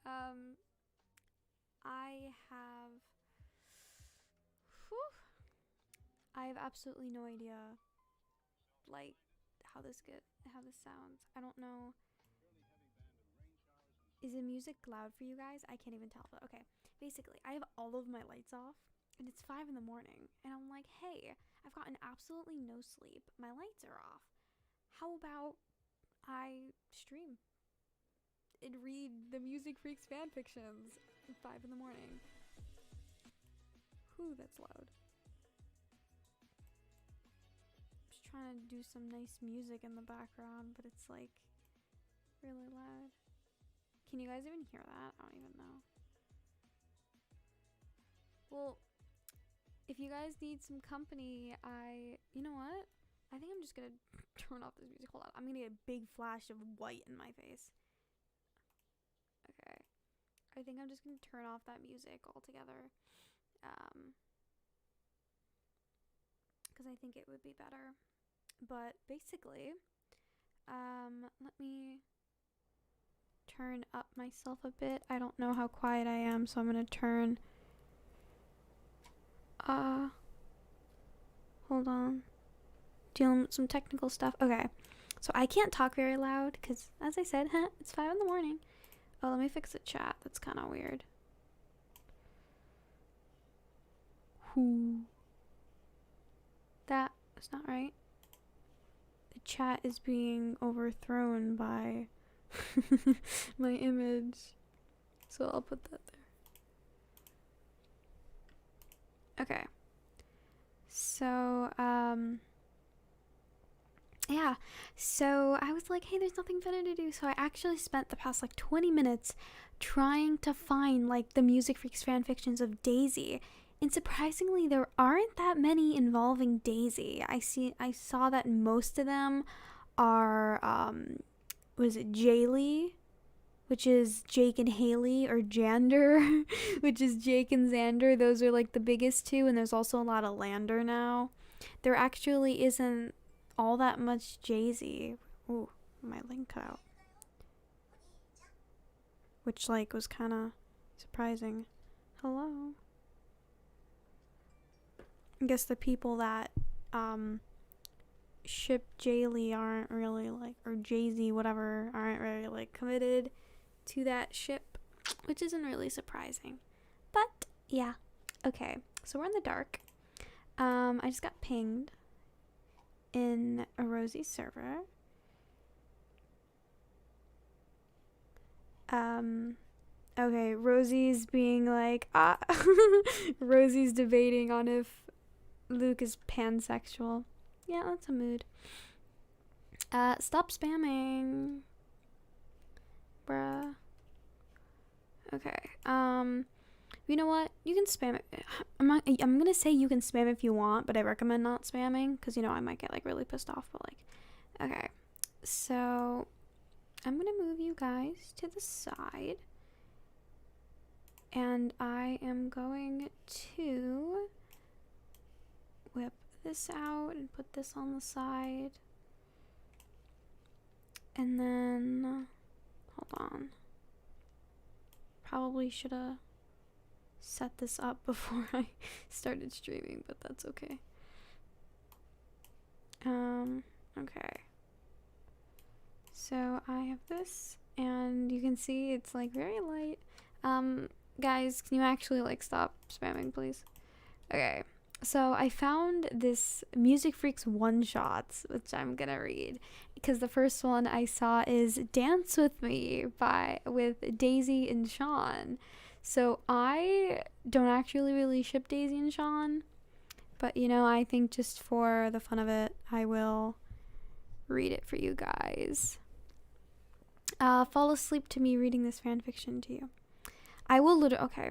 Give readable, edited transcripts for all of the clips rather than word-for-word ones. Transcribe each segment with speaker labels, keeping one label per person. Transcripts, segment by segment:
Speaker 1: Um, I have, whew, I have absolutely no idea, like, how this sounds. I don't know. Is the music loud for you guys? I can't even tell, but okay. Basically, I have all of my lights off, and it's 5 in the morning, and I'm like, hey, I've gotten absolutely no sleep. My lights are off. How about I stream and read the Music Freaks fanfictions at 5 in the morning? Whew, that's loud. Just trying to do some nice music in the background, but it's like really loud. Can you guys even hear that? I don't even know. Well, if you guys need some company, you know what? I think I'm just gonna turn off this music. Hold on. I'm gonna get a big flash of white in my face. Okay. I think I'm just gonna turn off that music altogether. Because I think it would be better. But basically, let me turn up myself a bit. I don't know how quiet I am, so I'm gonna turn. Hold on. Dealing with some technical stuff. Okay. So I can't talk very loud because, as I said, it's 5 in the morning. Oh, let me fix the chat. That's kind of weird. Whoo. That is not right. The chat is being overthrown by my image. So I'll put that there. Okay. So, yeah. So I was like, hey, there's nothing better to do. So I actually spent the past like 20 minutes trying to find like the Music Freaks fanfictions of Daisy. And surprisingly, there aren't that many involving Daisy. I saw that most of them are, was it Jaylee, which is Jake and Haley, or Jander, which is Jake and Xander. Those are like the biggest two, and there's also a lot of Lander now. There actually isn't all that much Jay-Z. Ooh, my link cut out. Which, like, was kind of surprising. Hello? I guess the people that, ship Jaylee aren't really, like, or Jay-Z, whatever, aren't really, like, committed to that ship, which isn't really surprising. But, yeah. Okay, so we're in the dark. I just got pinged in a Rosie server. Okay, Rosie's being like, Rosie's debating on if Luke is pansexual. Yeah, that's a mood. Stop spamming. Bruh. Okay, you know what? You can spam it. I'm gonna say you can spam if you want, but I recommend not spamming, because, you know, I might get, like, really pissed off, but, like, okay. So, I'm gonna move you guys to the side. And I am going to whip this out and put this on the side. And then, hold on. Probably should have set this up before I started streaming, but that's okay. Okay. So I have this, and you can see it's, like, very light. Guys, can you actually, like, stop spamming, please? Okay. So I found this Music Freaks one-shots, which I'm gonna read, because the first one I saw is Dance With Me with Daisy and Sean. So I don't actually really ship Daisy and Sean, but, you know, I think just for the fun of it, I will read it for you guys. Fall asleep to me reading this fanfiction to you. I will okay.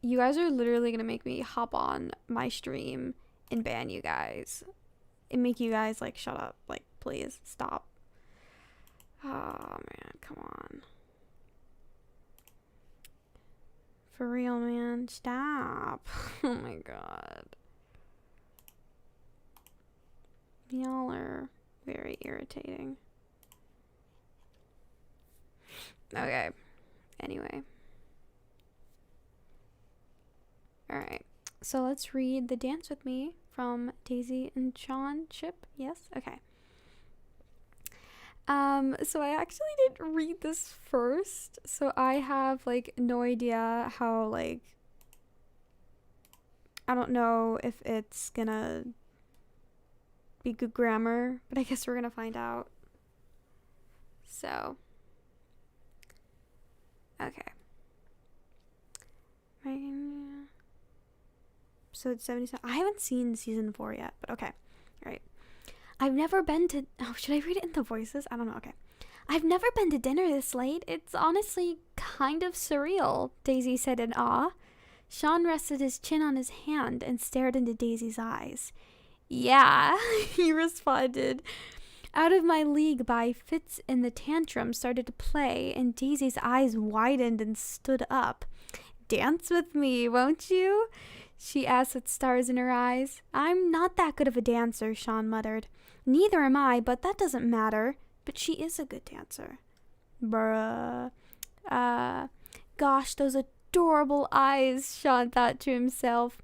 Speaker 1: You guys are literally gonna make me hop on my stream and ban you guys. And make you guys, like, shut up. Like, please, stop. Oh, man, come on. For real, man, stop. Oh my god. Y'all are very irritating. Okay. Anyway. Alright. So let's read the Dance With Me from Daisy and Sean ship. Yes? Okay. So I actually didn't read this first. So I have, like, no idea how, like, I don't know if it's gonna be good grammar, but I guess we're gonna find out. So, okay. Episode 77. I haven't seen season 4 yet, but okay. All right. I've never been to... Oh, should I read it in the voices? I don't know. Okay. I've never been to dinner this late. It's honestly kind of surreal, Daisy said in awe. Sean rested his chin on his hand and stared into Daisy's eyes. Yeah, he responded. Out of my league by Fitz and the tantrum started to play, and Daisy's eyes widened and stood up. Dance with me, won't you? She asked with stars in her eyes. I'm not that good of a dancer, Sean muttered. Neither am I, but that doesn't matter. But she is a good dancer. Bruh. Gosh, those adorable eyes, Sean thought to himself.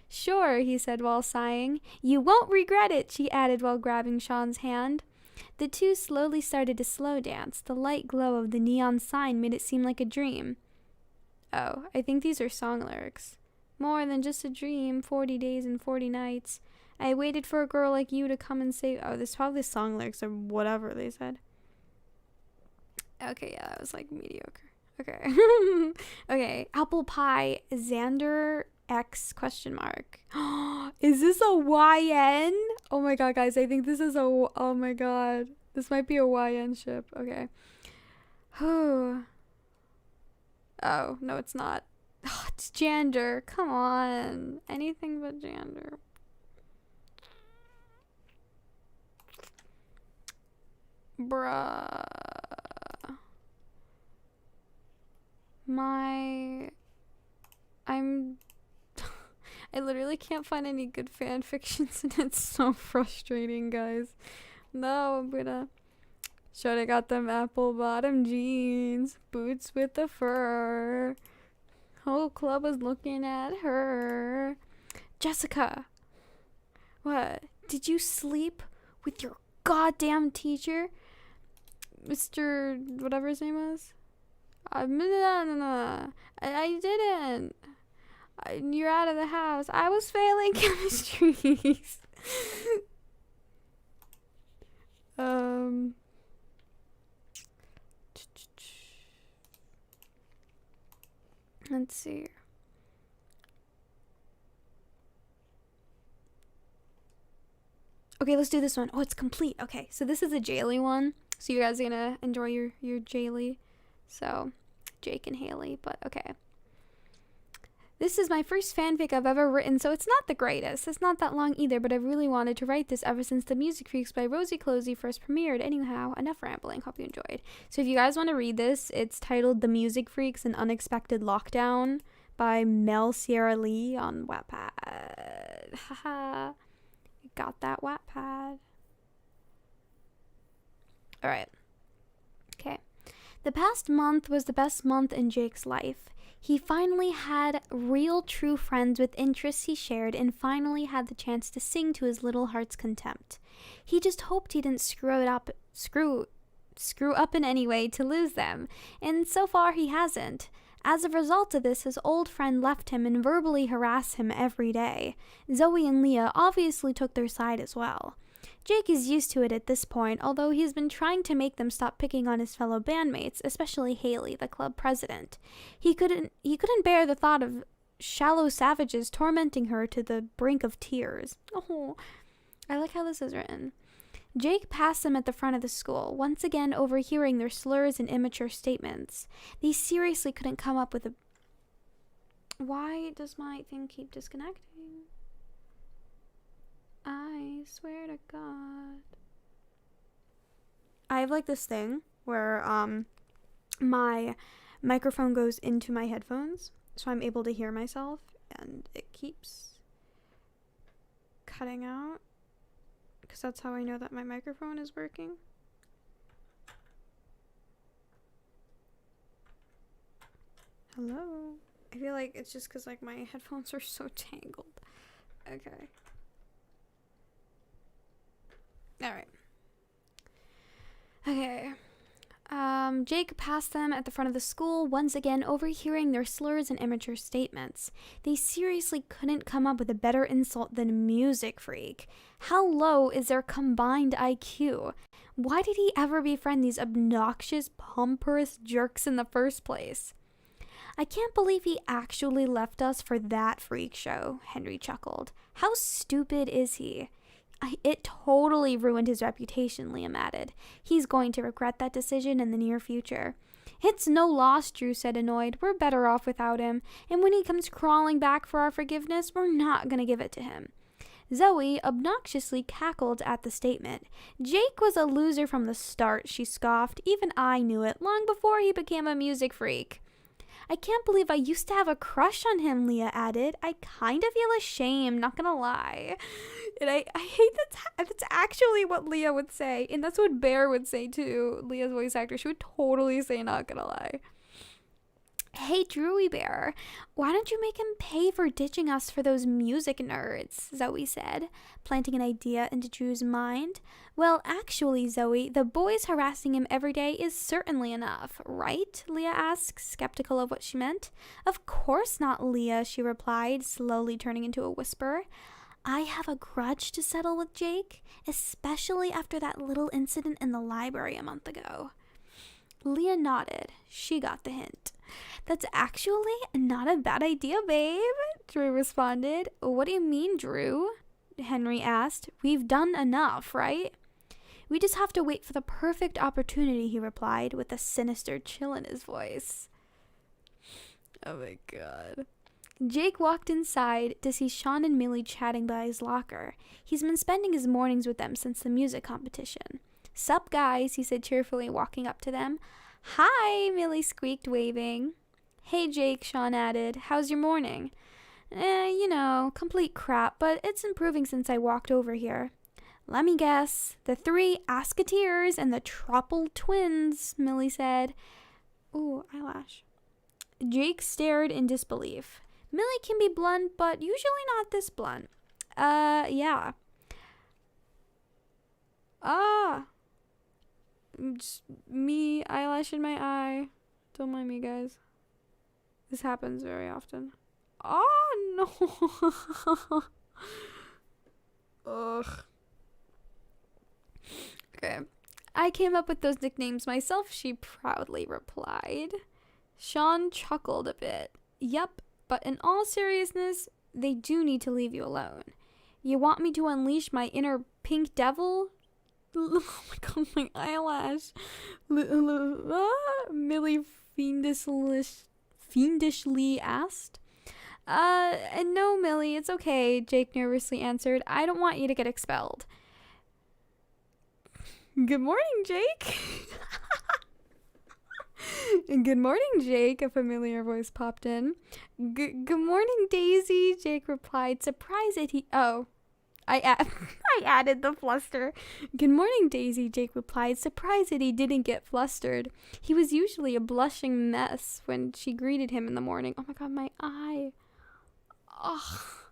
Speaker 1: Sure, he said while sighing. You won't regret it, she added while grabbing Sean's hand. The two slowly started to slow dance. The light glow of the neon sign made it seem like a dream. Oh, I think these are song lyrics. More than just a dream, 40 days and 40 nights. I waited for a girl like you to come and say... Oh, this probably song lyrics or whatever they said. Okay, yeah, that was like mediocre. Okay. Okay, apple pie, Xander X question mark. Is this a YN? Oh my god, guys, I think this is a... Oh my god. This might be a YN ship. Okay. Oh, no, it's not. Oh, it's Jander. Come on. Anything but Jander. Bruh. I literally can't find any good fan fictions and it's so frustrating, guys. No, I'm gonna... Shoulda got them apple bottom jeans, boots with the fur. Whole club was looking at her. Jessica. What? Did you sleep with your goddamn teacher? Mr. whatever his name was? I didn't. You're out of the house. I was failing chemistry. Let's see. Okay, let's do this one. Oh, it's complete. Okay, so this is a Jaylee one. So you guys are gonna enjoy your Jaylee. So, Jake and Haley, but okay. This is my first fanfic I've ever written, so it's not the greatest. It's not that long either, but I've really wanted to write this ever since The Music Freaks by Rosie Closey first premiered. Anyhow, enough rambling. Hope you enjoyed. So if you guys want to read this, it's titled The Music Freaks: An Unexpected Lockdown by Mel Sierra Lee on Wattpad. Haha. Got that Wattpad. Alright. Okay. The past month was the best month in Jake's life. He finally had real true friends with interests he shared and finally had the chance to sing to his little heart's contempt. He just hoped he didn't screw up in any way to lose them, and so far he hasn't. As a result of this, his old friend left him and verbally harassed him every day. Zoe and Leah obviously took their side as well. Jake is used to it at this point, although he's been trying to make them stop picking on his fellow bandmates, especially Haley, the club president. He couldn't bear the thought of shallow savages tormenting her to the brink of tears. Oh, I like how this is written. Jake passed them at the front of the school, once again overhearing their slurs and immature statements. They seriously couldn't come up with a... Why does my thing keep disconnecting? I swear to God. I have like this thing where my microphone goes into my headphones, so I'm able to hear myself, and it keeps cutting out, because that's how I know that my microphone is working. Hello? I feel like it's just because, like, my headphones are so tangled. Okay. Alright. Okay. Jake passed them at the front of the school, once again overhearing their slurs and immature statements. They seriously couldn't come up with a better insult than music freak. How low is their combined IQ? Why did he ever befriend these obnoxious, pompous jerks in the first place? I can't believe he actually left us for that freak show, Henry chuckled. How stupid is he? It totally ruined his reputation, Liam added. He's going to regret that decision in the near future. It's no loss, Drew said, annoyed. We're better off without him, and when he comes crawling back for our forgiveness, we're not going to give it to him. Zoe obnoxiously cackled at the statement. Jake was a loser from the start, she scoffed. Even I knew it, long before he became a music freak. I can't believe I used to have a crush on him, Leah added. I kind of feel ashamed, not gonna lie. And I hate that's actually what Leah would say. And that's what Bear would say too, Leah's voice actor. She would totally say not gonna lie. Hey, Drewy Bear, why don't you make him pay for ditching us for those music nerds, Zoe said, planting an idea into Drew's mind. Well, actually, Zoe, the boys harassing him every day is certainly enough, right? Leah asked, skeptical of what she meant. Of course not, Leah, she replied, slowly turning into a whisper. I have a grudge to settle with Jake, especially after that little incident in the library a month ago. Leah nodded. She got the hint. That's actually not a bad idea, babe, Drew responded. What do you mean, Drew? Henry asked. We've done enough, right? We just have to wait for the perfect opportunity, he replied, with a sinister chill in his voice. Oh my god. Jake walked inside to see Sean and Millie chatting by his locker. He's been spending his mornings with them since the music competition. Sup, guys, he said cheerfully, walking up to them. Hi, Millie squeaked, waving. Hey, Jake, Sean added. How's your morning? Complete crap, but it's improving since I walked over here. Let me guess. The three Asketeers and the Tropple twins, Millie said. Ooh, eyelash. Jake stared in disbelief. Millie can be blunt, but usually not this blunt. Yeah. Just me, eyelash in my eye. Don't mind me, guys. This happens very often. Oh, no. Ugh. Okay. I came up with those nicknames myself, she proudly replied. Sean chuckled a bit. Yep, but in all seriousness, they do need to leave you alone. You want me to unleash my inner pink devil? Oh my god, my eyelash. Millie fiendishly asked. No, Millie, it's okay, Jake nervously answered. I don't want you to get expelled. Good morning, Jake. Good morning, Jake, a familiar voice popped in. Good morning, Daisy, Jake replied, surprised that I added the fluster. Good morning, Daisy, Jake replied, surprised that he didn't get flustered. He was usually a blushing mess when she greeted him in the morning. Oh my god, my eye. Oh,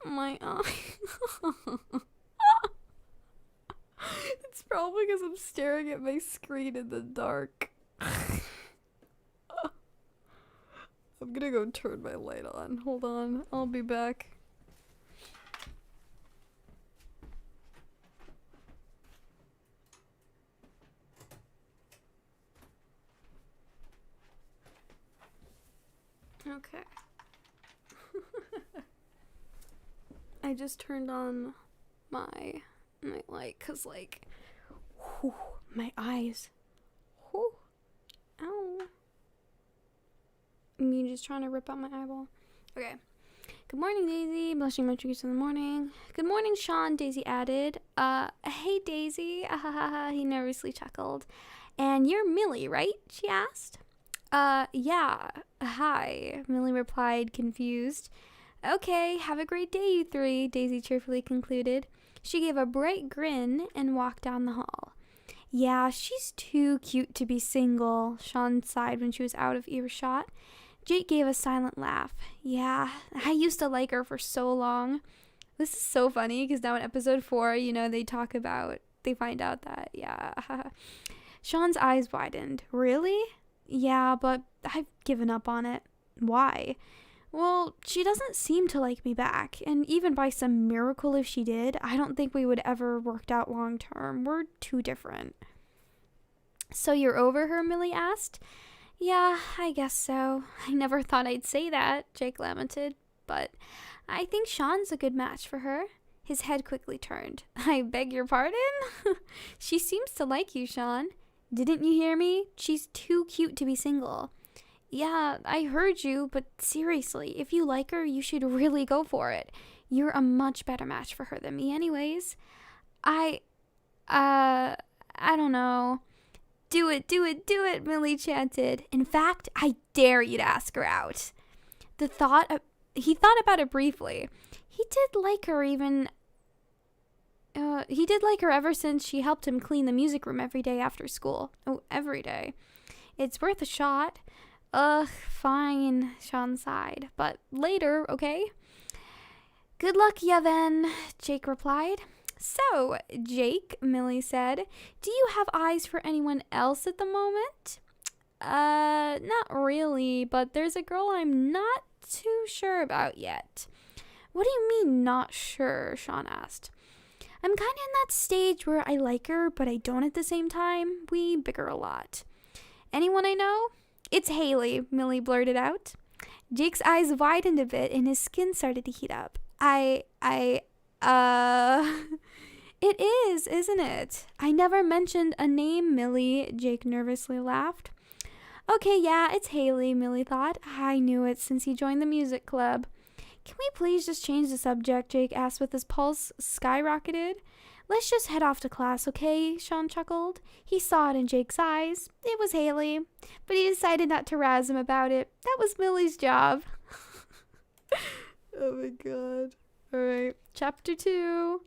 Speaker 1: my eye. It's probably because I'm staring at my screen in the dark. I'm gonna go turn my light on. Hold on, I'll be back. Okay. I just turned on my light because, like, whew, my eyes. Whew, ow. Me just trying to rip out my eyeball. Okay. Good morning, Daisy. Blushing my cheeks in the morning. Good morning, Sean, Daisy added. Hey, Daisy. He nervously chuckled. And you're Millie, right? She asked. Yeah. Hi, Millie replied, confused. Okay, have a great day, you three, Daisy cheerfully concluded. She gave a bright grin and walked down the hall. Yeah, she's too cute to be single, Sean sighed when she was out of earshot. Jake gave a silent laugh. Yeah, I used to like her for so long. This is so funny because now in episode 4, they find out that, yeah. Sean's eyes widened. Really? Yeah, but I've given up on it. Why? Well, she doesn't seem to like me back, and even by some miracle if she did, I don't think we would ever worked out long term. We're too different. So you're over her? Millie asked. Yeah, I guess so. I never thought I'd say that, Jake lamented, but I think Sean's a good match for her. His head quickly turned. I beg your pardon? She seems to like you, Sean. Didn't you hear me? She's too cute to be single. Yeah, I heard you, but seriously, if you like her, you should really go for it. You're a much better match for her than me anyways. I don't know. Do it, do it, do it, Millie chanted. In fact, I dare you to ask her out. He thought about it briefly. He did like her ever since she helped him clean the music room every day after school. Oh, every day. It's worth a shot. Ugh, fine, Sean sighed. But later, okay? Good luck, yeah then, Jake replied. So, Jake, Millie said, do you have eyes for anyone else at the moment? Not really, but there's a girl I'm not too sure about yet. What do you mean, not sure? Sean asked. I'm kind of in that stage where I like her, but I don't at the same time. We bicker a lot. Anyone I know? It's Haley, Millie blurted out. Jake's eyes widened a bit and his skin started to heat up. It is, isn't it? I never mentioned a name, Millie, Jake nervously laughed. Okay, yeah, it's Haley, Millie thought. I knew it since he joined the music club. Can we please just change the subject? Jake asked with his pulse skyrocketed. Let's just head off to class, okay? Sean chuckled. He saw it in Jake's eyes. It was Haley, but he decided not to razz him about it. That was Millie's job. Oh my god. All right, chapter 2.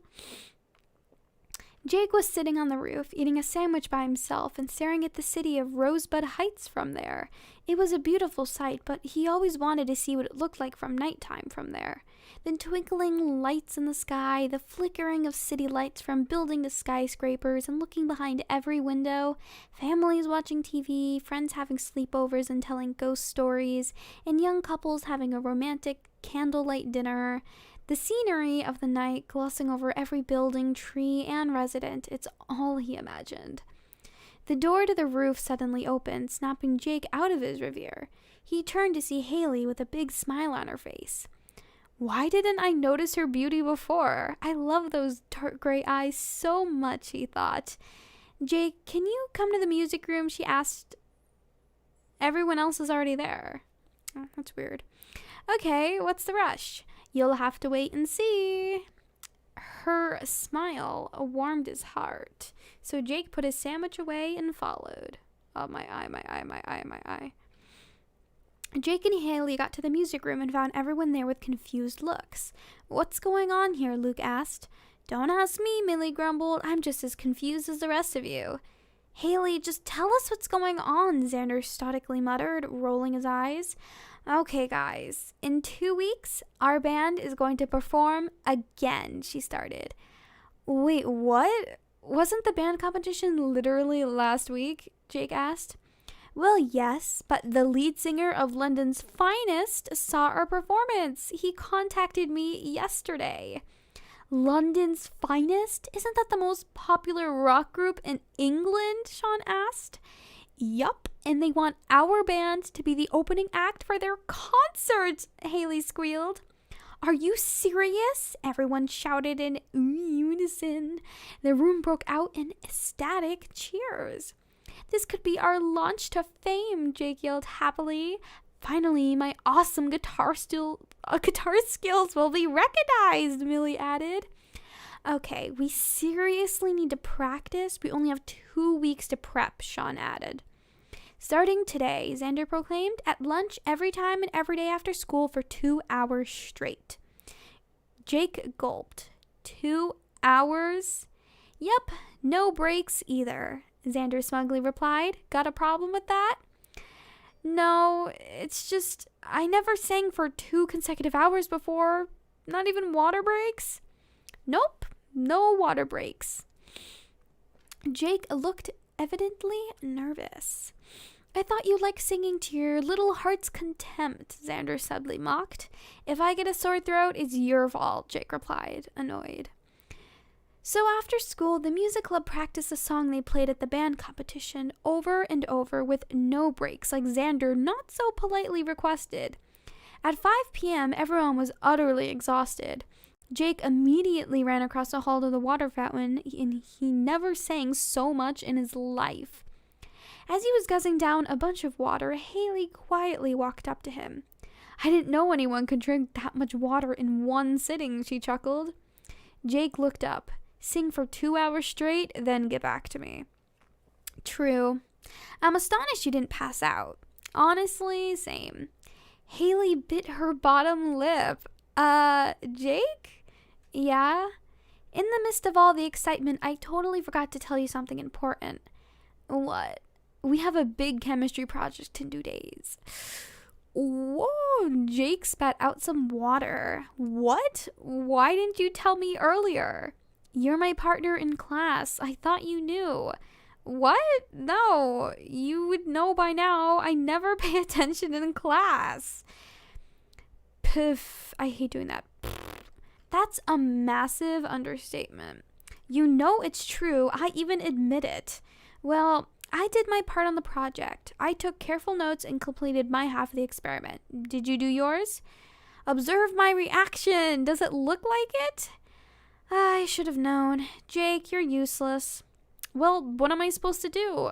Speaker 1: Jake was sitting on the roof, eating a sandwich by himself and staring at the city of Rosebud Heights from there. It was a beautiful sight, but he always wanted to see what it looked like from nighttime from there. The twinkling lights in the sky, the flickering of city lights from building to skyscrapers, and looking behind every window, families watching TV, friends having sleepovers and telling ghost stories, and young couples having a romantic candlelight dinner. The scenery of the night glossing over every building, tree, and resident, it's all he imagined. The door to the roof suddenly opened, snapping Jake out of his reverie. He turned to see Haley with a big smile on her face. Why didn't I notice her beauty before? I love those dark gray eyes so much, he thought. Jake, can you come to the music room? She asked. Everyone else is already there. Oh, that's weird. Okay, what's the rush? You'll have to wait and see. Her smile warmed his heart, so Jake put his sandwich away and followed. Oh, my eye. Jake and Haley got to the music room and found everyone there with confused looks. What's going on here? Luke asked. Don't ask me, Millie grumbled. I'm just as confused as the rest of you. Haley, just tell us what's going on, Xander stoically muttered, rolling his eyes. Okay, guys, in 2 weeks, our band is going to perform again, she started. Wait, what? Wasn't the band competition literally last week? Jake asked. Well, yes, but the lead singer of London's Finest saw our performance. He contacted me yesterday. London's Finest? Isn't that the most popular rock group in England? Sean asked. Yup, and they want our band to be the opening act for their concert, Haley squealed. Are you serious? Everyone shouted in unison. The room broke out in ecstatic cheers. This could be our launch to fame, Jake yelled happily. Finally, my awesome guitar skills will be recognized, Millie added. Okay, we seriously need to practice. We only have 2 weeks to prep, Sean added. Starting today, Xander proclaimed, at lunch every time and every day after school for 2 hours straight. Jake gulped. 2 hours? Yep, no breaks either, Xander smugly replied. Got a problem with that? No, it's just I never sang for 2 consecutive hours before. Not even water breaks? Nope, no water breaks. Jake looked evidently nervous. I thought you liked singing to your little heart's contempt, Xander suddenly mocked. If I get a sore throat, it's your fault, Jake replied, annoyed. So after school, the music club practiced a song they played at the band competition over and over with no breaks, like Xander not so politely requested. At 5 p.m., everyone was utterly exhausted. Jake immediately ran across the hall to the water fountain, and he never sang so much in his life. As he was guzzling down a bunch of water, Haley quietly walked up to him. I didn't know anyone could drink that much water in one sitting, she chuckled. Jake looked up. Sing for 2 hours straight, then get back to me. True. I'm astonished you didn't pass out. Honestly, same. Haley bit her bottom lip. Jake? Yeah? In the midst of all the excitement, I totally forgot to tell you something important. What? We have a big chemistry project in 2 days. Whoa, Jake spat out some water. What? Why didn't you tell me earlier? You're my partner in class. I thought you knew. What? No, you would know by now. I never pay attention in class. Piff. I hate doing that. That's a massive understatement. You know it's true. I even admit it. Well, I did my part on the project. I took careful notes and completed my half of the experiment. Did you do yours? Observe my reaction. Does it look like it? I should have known. Jake, you're useless. Well, what am I supposed to do?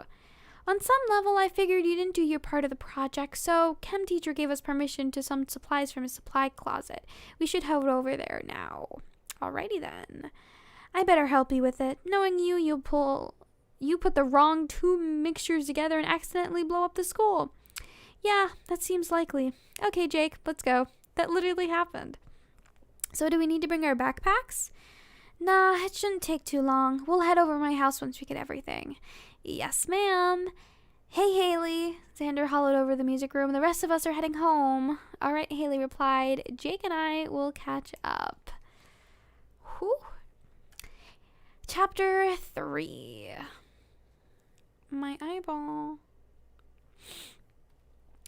Speaker 1: On some level, I figured you didn't do your part of the project, so chem teacher gave us permission to some supplies from his supply closet. We should head over there now. Alrighty then. I better help you with it. Knowing you, you put the wrong 2 mixtures together and accidentally blow up the school. Yeah, that seems likely. Okay, Jake, let's go. That literally happened. So do we need to bring our backpacks? Nah, it shouldn't take too long. We'll head over to my house once we get everything. Yes, ma'am. Hey, Haley. Xander hollered over the music room. The rest of us are heading home. All right, Haley replied. Jake and I will catch up. Whew. Chapter 3. My eyeball.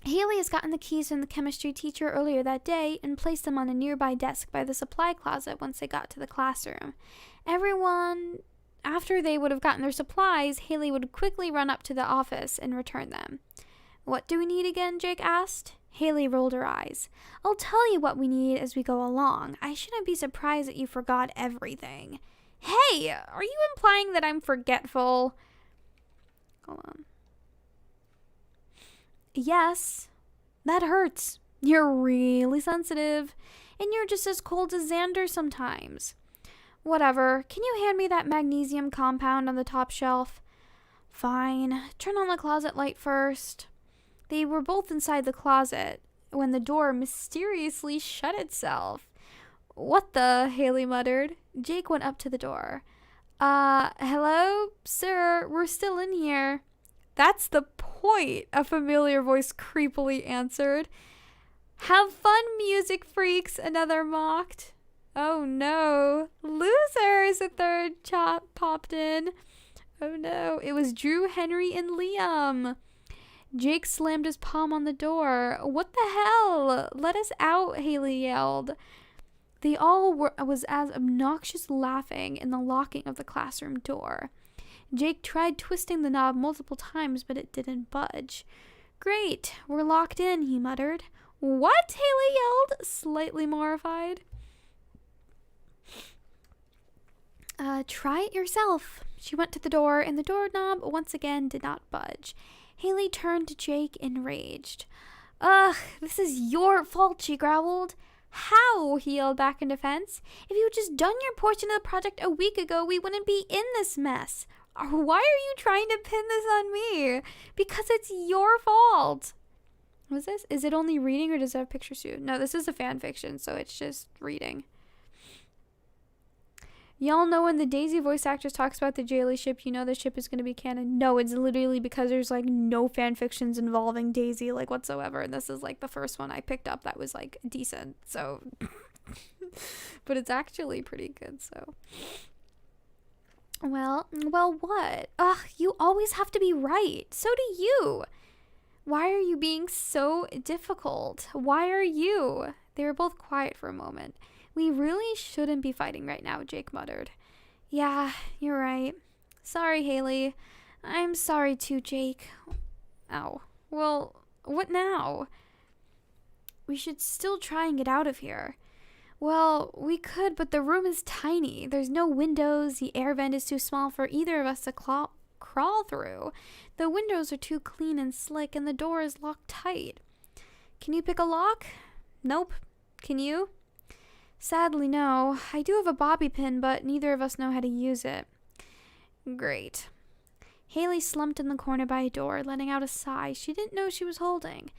Speaker 1: Haley has gotten the keys from the chemistry teacher earlier that day and placed them on a nearby desk by the supply closet once they got to the classroom. After they would have gotten their supplies, Haley would quickly run up to the office and return them. What do we need again? Jake asked. Haley rolled her eyes. I'll tell you what we need as we go along. I shouldn't be surprised that you forgot everything. Hey, are you implying that I'm forgetful? Hold on. Yes, that hurts. You're really sensitive, and you're just as cold as Xander sometimes. Whatever. Can you hand me that magnesium compound on the top shelf? Fine. Turn on the closet light first. They were both inside the closet when the door mysteriously shut itself. What the? Haley muttered. Jake went up to the door. Hello? Sir, we're still in here. That's the point, a familiar voice creepily answered. Have fun, music freaks, another mocked. Oh no. Losers, a third popped in. Oh no. It was Drew, Henry, and Liam. Jake slammed his palm on the door. What the hell? Let us out, Haley yelled. They all was as obnoxious laughing in the locking of the classroom door. Jake tried twisting the knob multiple times, but it didn't budge. Great, we're locked in, he muttered. What? Haley yelled, slightly mortified. Try it yourself. She went to the door, and the doorknob once again did not budge. Haley turned to Jake enraged. Ugh, this is your fault, she growled. How? He yelled back in defense. If you had just done your portion of the project a week ago, we wouldn't be in this mess. Why are you trying to pin this on me? Because it's your fault. What's this? Is it only reading or does it have pictures too? No, this is a fan fiction, so it's just reading. Y'all know when the Daisy voice actress talks about the Jaylee ship, you know the ship is going to be canon. No, it's literally because there's like no fan fictions involving Daisy like whatsoever. And this is like the first one I picked up that was like decent. So, but it's actually pretty good. So, well, what? Ugh, you always have to be right. So do you. Why are you being so difficult? Why are you? They were both quiet for a moment. We really shouldn't be fighting right now, Jake muttered. Yeah, you're right. Sorry, Haley. I'm sorry too, Jake. Ow. Well, what now? We should still try and get out of here. Well, we could, but the room is tiny. There's no windows. The air vent is too small for either of us to crawl through. The windows are too clean and slick, and the door is locked tight. Can you pick a lock? Nope. Can you? Sadly, no. I do have a bobby pin, but neither of us know how to use it. Great. Haley slumped in the corner by a door, letting out a sigh she didn't know she was holding.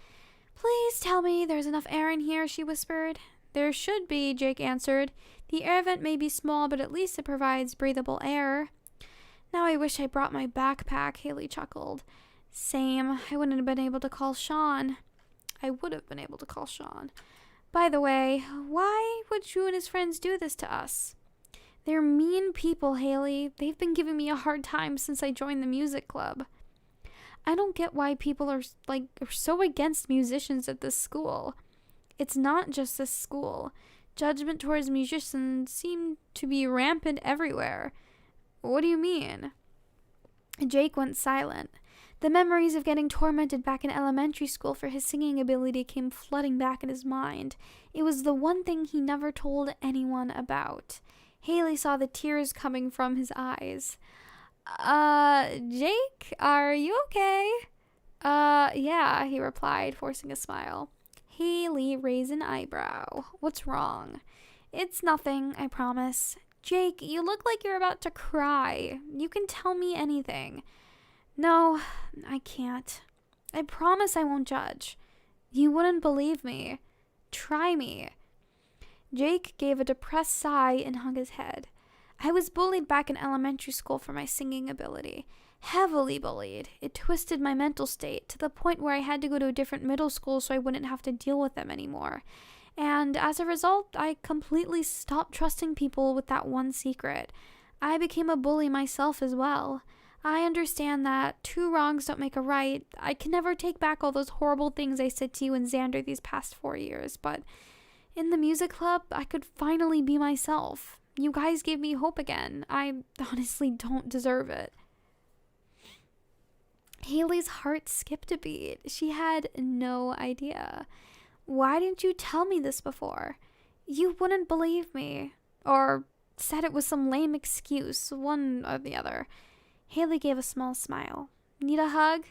Speaker 1: Please tell me there's enough air in here, she whispered. There should be, Jake answered. The air vent may be small, but at least it provides breathable air. Now I wish I brought my backpack, Haley chuckled. Same. I wouldn't have been able to call Sean. By the way, why would Drew and his friends do this to us? They're mean people, Haley. They've been giving me a hard time since I joined the music club. I don't get why people are so against musicians at this school. It's not just this school. Judgment towards musicians seems to be rampant everywhere. What do you mean? Jake went silent. The memories of getting tormented back in elementary school for his singing ability came flooding back in his mind. It was the one thing he never told anyone about. Haley saw the tears coming from his eyes. Jake, are you okay? Yeah, he replied, forcing a smile. Haley raised an eyebrow. What's wrong? It's nothing, I promise. Jake, you look like you're about to cry. You can tell me anything. No, I can't. I promise I won't judge. You wouldn't believe me. Try me. Jake gave a depressed sigh and hung his head. I was bullied back in elementary school for my singing ability. Heavily bullied. It twisted my mental state to the point where I had to go to a different middle school so I wouldn't have to deal with them anymore. And as a result, I completely stopped trusting people with that one secret. I became a bully myself as well. I understand that 2 wrongs don't make a right. I can never take back all those horrible things I said to you and Xander these past 4 years, but in the music club, I could finally be myself. You guys gave me hope again. I honestly don't deserve it. Haley's heart skipped a beat. She had no idea. Why didn't you tell me this before? You wouldn't believe me. Or said it was some lame excuse, one or the other. Haley gave a small smile. Need a hug?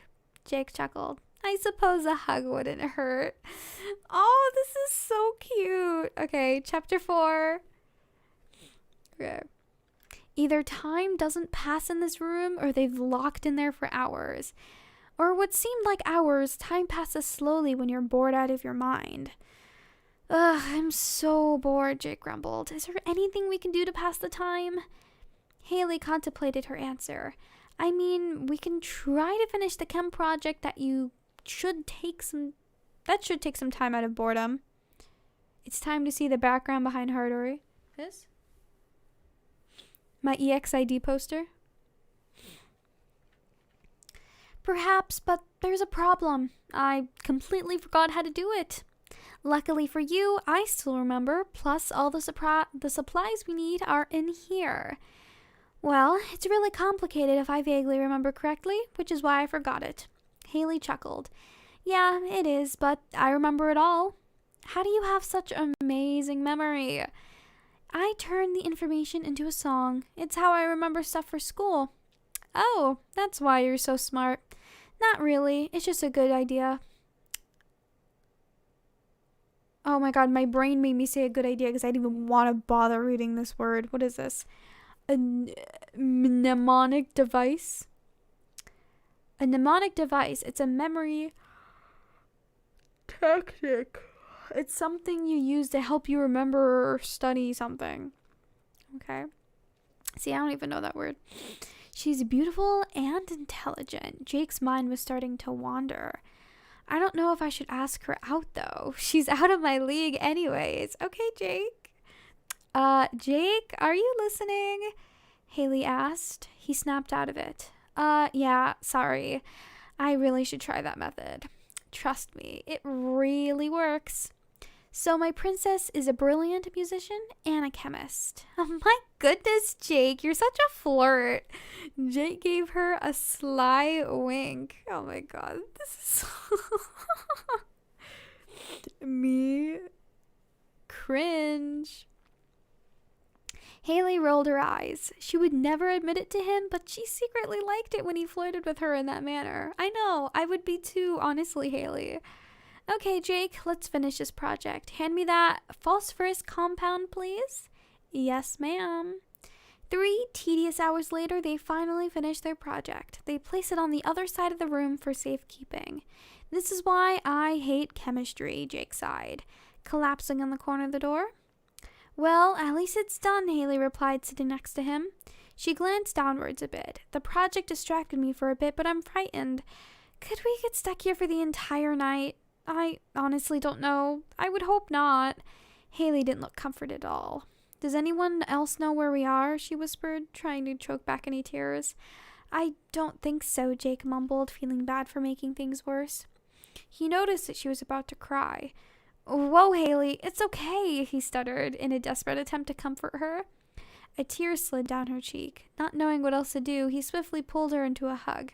Speaker 1: Jake chuckled. I suppose a hug wouldn't hurt. Oh, this is so cute. Okay, chapter 4. Okay. Either time doesn't pass in this room or they've locked in there for hours. Or what seemed like hours, time passes slowly when you're bored out of your mind. Ugh, I'm so bored, Jake grumbled. Is there anything we can do to pass the time? Haley contemplated her answer. I mean, we can try to finish the chem project that should take some time out of boredom. It's time to see the background behind Hardory. This? My EXID poster? Perhaps, but there's a problem. I completely forgot how to do it. Luckily for you, I still remember, plus all the supplies we need are in here. Well, it's really complicated if I vaguely remember correctly, which is why I forgot it. Haley chuckled. Yeah, it is, but I remember it all. How do you have such amazing memory? I turned the information into a song. It's how I remember stuff for school. Oh, that's why you're so smart. Not really. It's just a good idea. Oh my god, my brain made me say a good idea because I didn't even want to bother reading this word. What is this? A mnemonic device? A mnemonic device. It's a memory tactic. It's something you use to help you remember or study something. Okay. See, I don't even know that word. She's beautiful and intelligent. Jake's mind was starting to wander. I don't know if I should ask her out, though. She's out of my league anyways. Okay, Jake. Jake, are you listening? Haley asked. He snapped out of it. Yeah, sorry. I really should try that method. Trust me, it really works. So my princess is a brilliant musician and a chemist. Oh my goodness, Jake, you're such a flirt. Jake gave her a sly wink. Oh my god, this is me cringe. Haley rolled her eyes. She would never admit it to him, but she secretly liked it when he flirted with her in that manner. I know, I would be too, honestly, Haley. Okay, Jake, let's finish this project. Hand me that phosphorus compound, please. Yes, ma'am. 3 tedious hours later, they finally finished their project. They placed it on the other side of the room for safekeeping. This is why I hate chemistry, Jake sighed, collapsing on the corner of the door. Well, at least it's done, Haley replied, sitting next to him. She glanced downwards a bit. The project distracted me for a bit, but I'm frightened. Could we get stuck here for the entire night? I honestly don't know. I would hope not. Haley didn't look comforted at all. Does anyone else know where we are? She whispered, trying to choke back any tears. I don't think so, Jake mumbled, feeling bad for making things worse. He noticed that she was about to cry. Whoa, Haley, it's okay, he stuttered in a desperate attempt to comfort her. A tear slid down her cheek. Not knowing what else to do, he swiftly pulled her into a hug.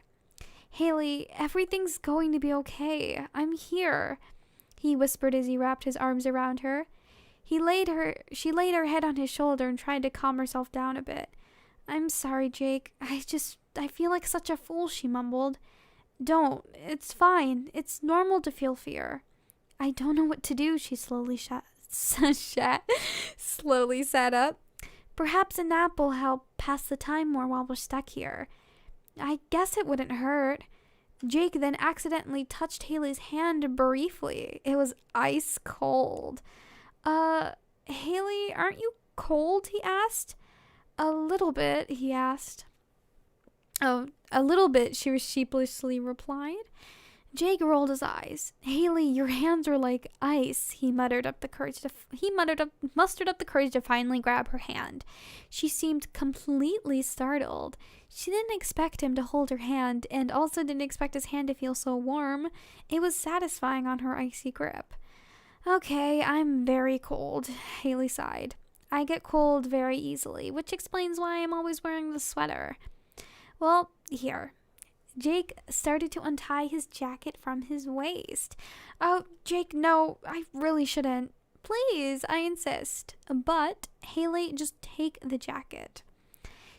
Speaker 1: Haley, everything's going to be okay. I'm here, he whispered as he wrapped his arms around her. She laid her head on his shoulder and tried to calm herself down a bit. I'm sorry, Jake. I feel like such a fool, she mumbled. Don't. It's fine. It's normal to feel fear. I don't know what to do, she slowly slowly sat up. Perhaps a nap will help pass the time more while we're stuck here. I guess it wouldn't hurt. Jake then accidentally touched Haley's hand briefly. It was ice cold. Haley, aren't you cold? He asked. A little bit, he asked. Oh, a little bit, she sheepishly replied. Jake rolled his eyes. Haley, your hands are like ice, he mustered up the courage to finally grab her hand. She seemed completely startled. She didn't expect him to hold her hand, and also didn't expect his hand to feel so warm. It was satisfying on her icy grip. Okay, I'm very cold, Haley sighed. I get cold very easily, which explains why I'm always wearing the sweater. Well, here. Jake started to untie his jacket from his waist. Oh, Jake, no, I really shouldn't. Please, I insist. But, Haley, just take the jacket.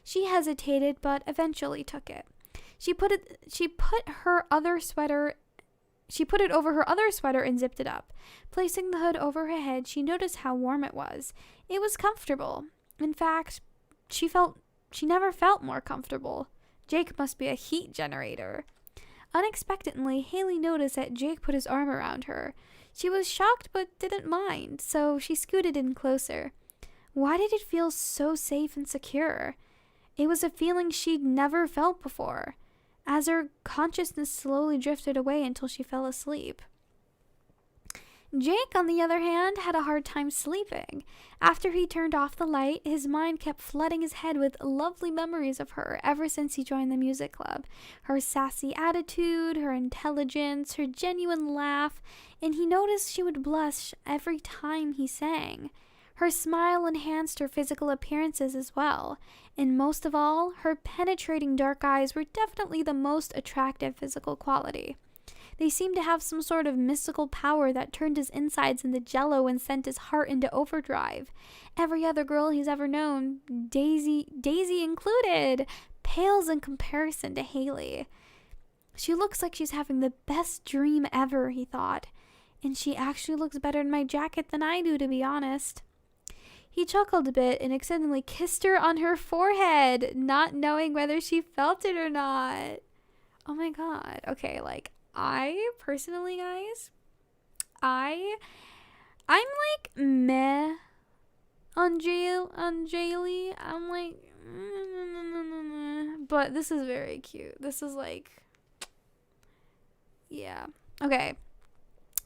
Speaker 1: She hesitated, but eventually took it. She put it over her other sweater and zipped it up. Placing the hood over her head, she noticed how warm it was. It was comfortable. In fact, she never felt more comfortable. Jake must be a heat generator. Unexpectedly, Haley noticed that Jake put his arm around her. She was shocked but didn't mind, so she scooted in closer. Why did it feel so safe and secure? It was a feeling she'd never felt before, as her consciousness slowly drifted away until she fell asleep. Jake, on the other hand, had a hard time sleeping. After he turned off the light, his mind kept flooding his head with lovely memories of her ever since he joined the music club. Her sassy attitude, her intelligence, her genuine laugh, and he noticed she would blush every time he sang. Her smile enhanced her physical appearances as well, and most of all, her penetrating dark eyes were definitely the most attractive physical quality. They seemed to have some sort of mystical power that turned his insides into jello and sent his heart into overdrive. Every other girl he's ever known, Daisy included, pales in comparison to Haley. She looks like she's having the best dream ever, he thought. And she actually looks better in my jacket than I do, to be honest. He chuckled a bit and accidentally kissed her on her forehead, not knowing whether she felt it or not. Oh my god. Okay, I personally, guys, I'm like meh on Jaylee. I'm like, But this is very cute. This is like, yeah. Okay.